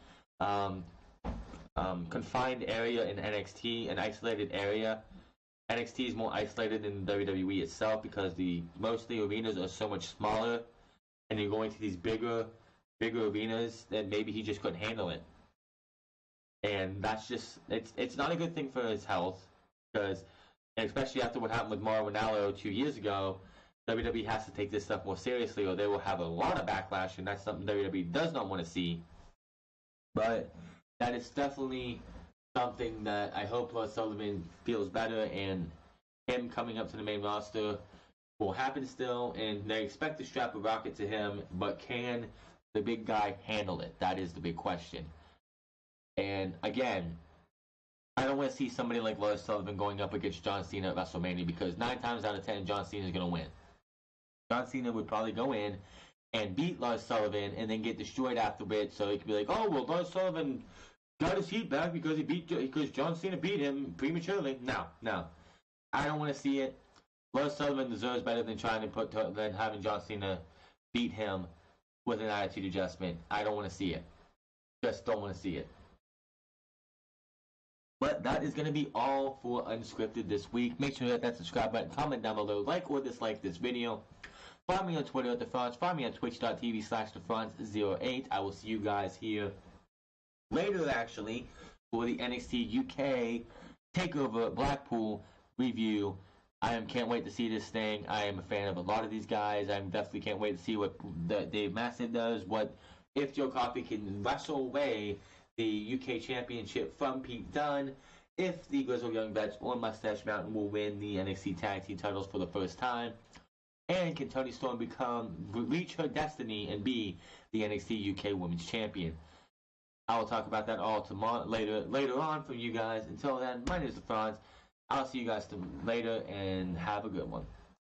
confined area in NXT, an isolated area. NXT is more isolated than WWE itself because most of the arenas are so much smaller, and you're going to these bigger arenas that maybe he just couldn't handle it. And that's just it's not a good thing for his health because especially after what happened with Mauro Ranallo 2 years ago, WWE has to take this stuff more seriously or they will have a lot of backlash, and that's something WWE does not want to see. But that is definitely something that I hope Lars Sullivan feels better, and him coming up to the main roster will happen still, and they expect to strap a rocket to him, but can the big guy handle it? That is the big question. And again, I don't want to see somebody like Lars Sullivan going up against John Cena at WrestleMania because 9 times out of 10, John Cena is going to win. John Cena would probably go in and beat Lars Sullivan and then get destroyed afterwards, so he could be like, oh, well, Lars Sullivan got his heat back because John Cena beat him prematurely. No. I don't want to see it. Lars Sullivan deserves better than than having John Cena beat him with an attitude adjustment. I don't want to see it. Just don't want to see it. But that is going to be all for Unscripted this week. Make sure to hit that subscribe button, comment down below, like or dislike this video. Follow me on Twitter at TheFrance. Follow me on twitch.tv/TheFrance08. I will see you guys here later, actually, for the NXT UK TakeOver Blackpool review. Can't wait to see this thing. I am a fan of a lot of these guys. I definitely can't wait to see what Dave Mastiff does. What if Joe Coffey can wrestle away the UK Championship from Pete Dunne? If the Grizzled Young Vets or Mustache Mountain will win the NXT Tag Team titles for the first time? And can Toni Storm reach her destiny and be the NXT UK Women's Champion? I will talk about that all tomorrow, later on for you guys. Until then, my name is TheFrance. I'll see you guys later and have a good one.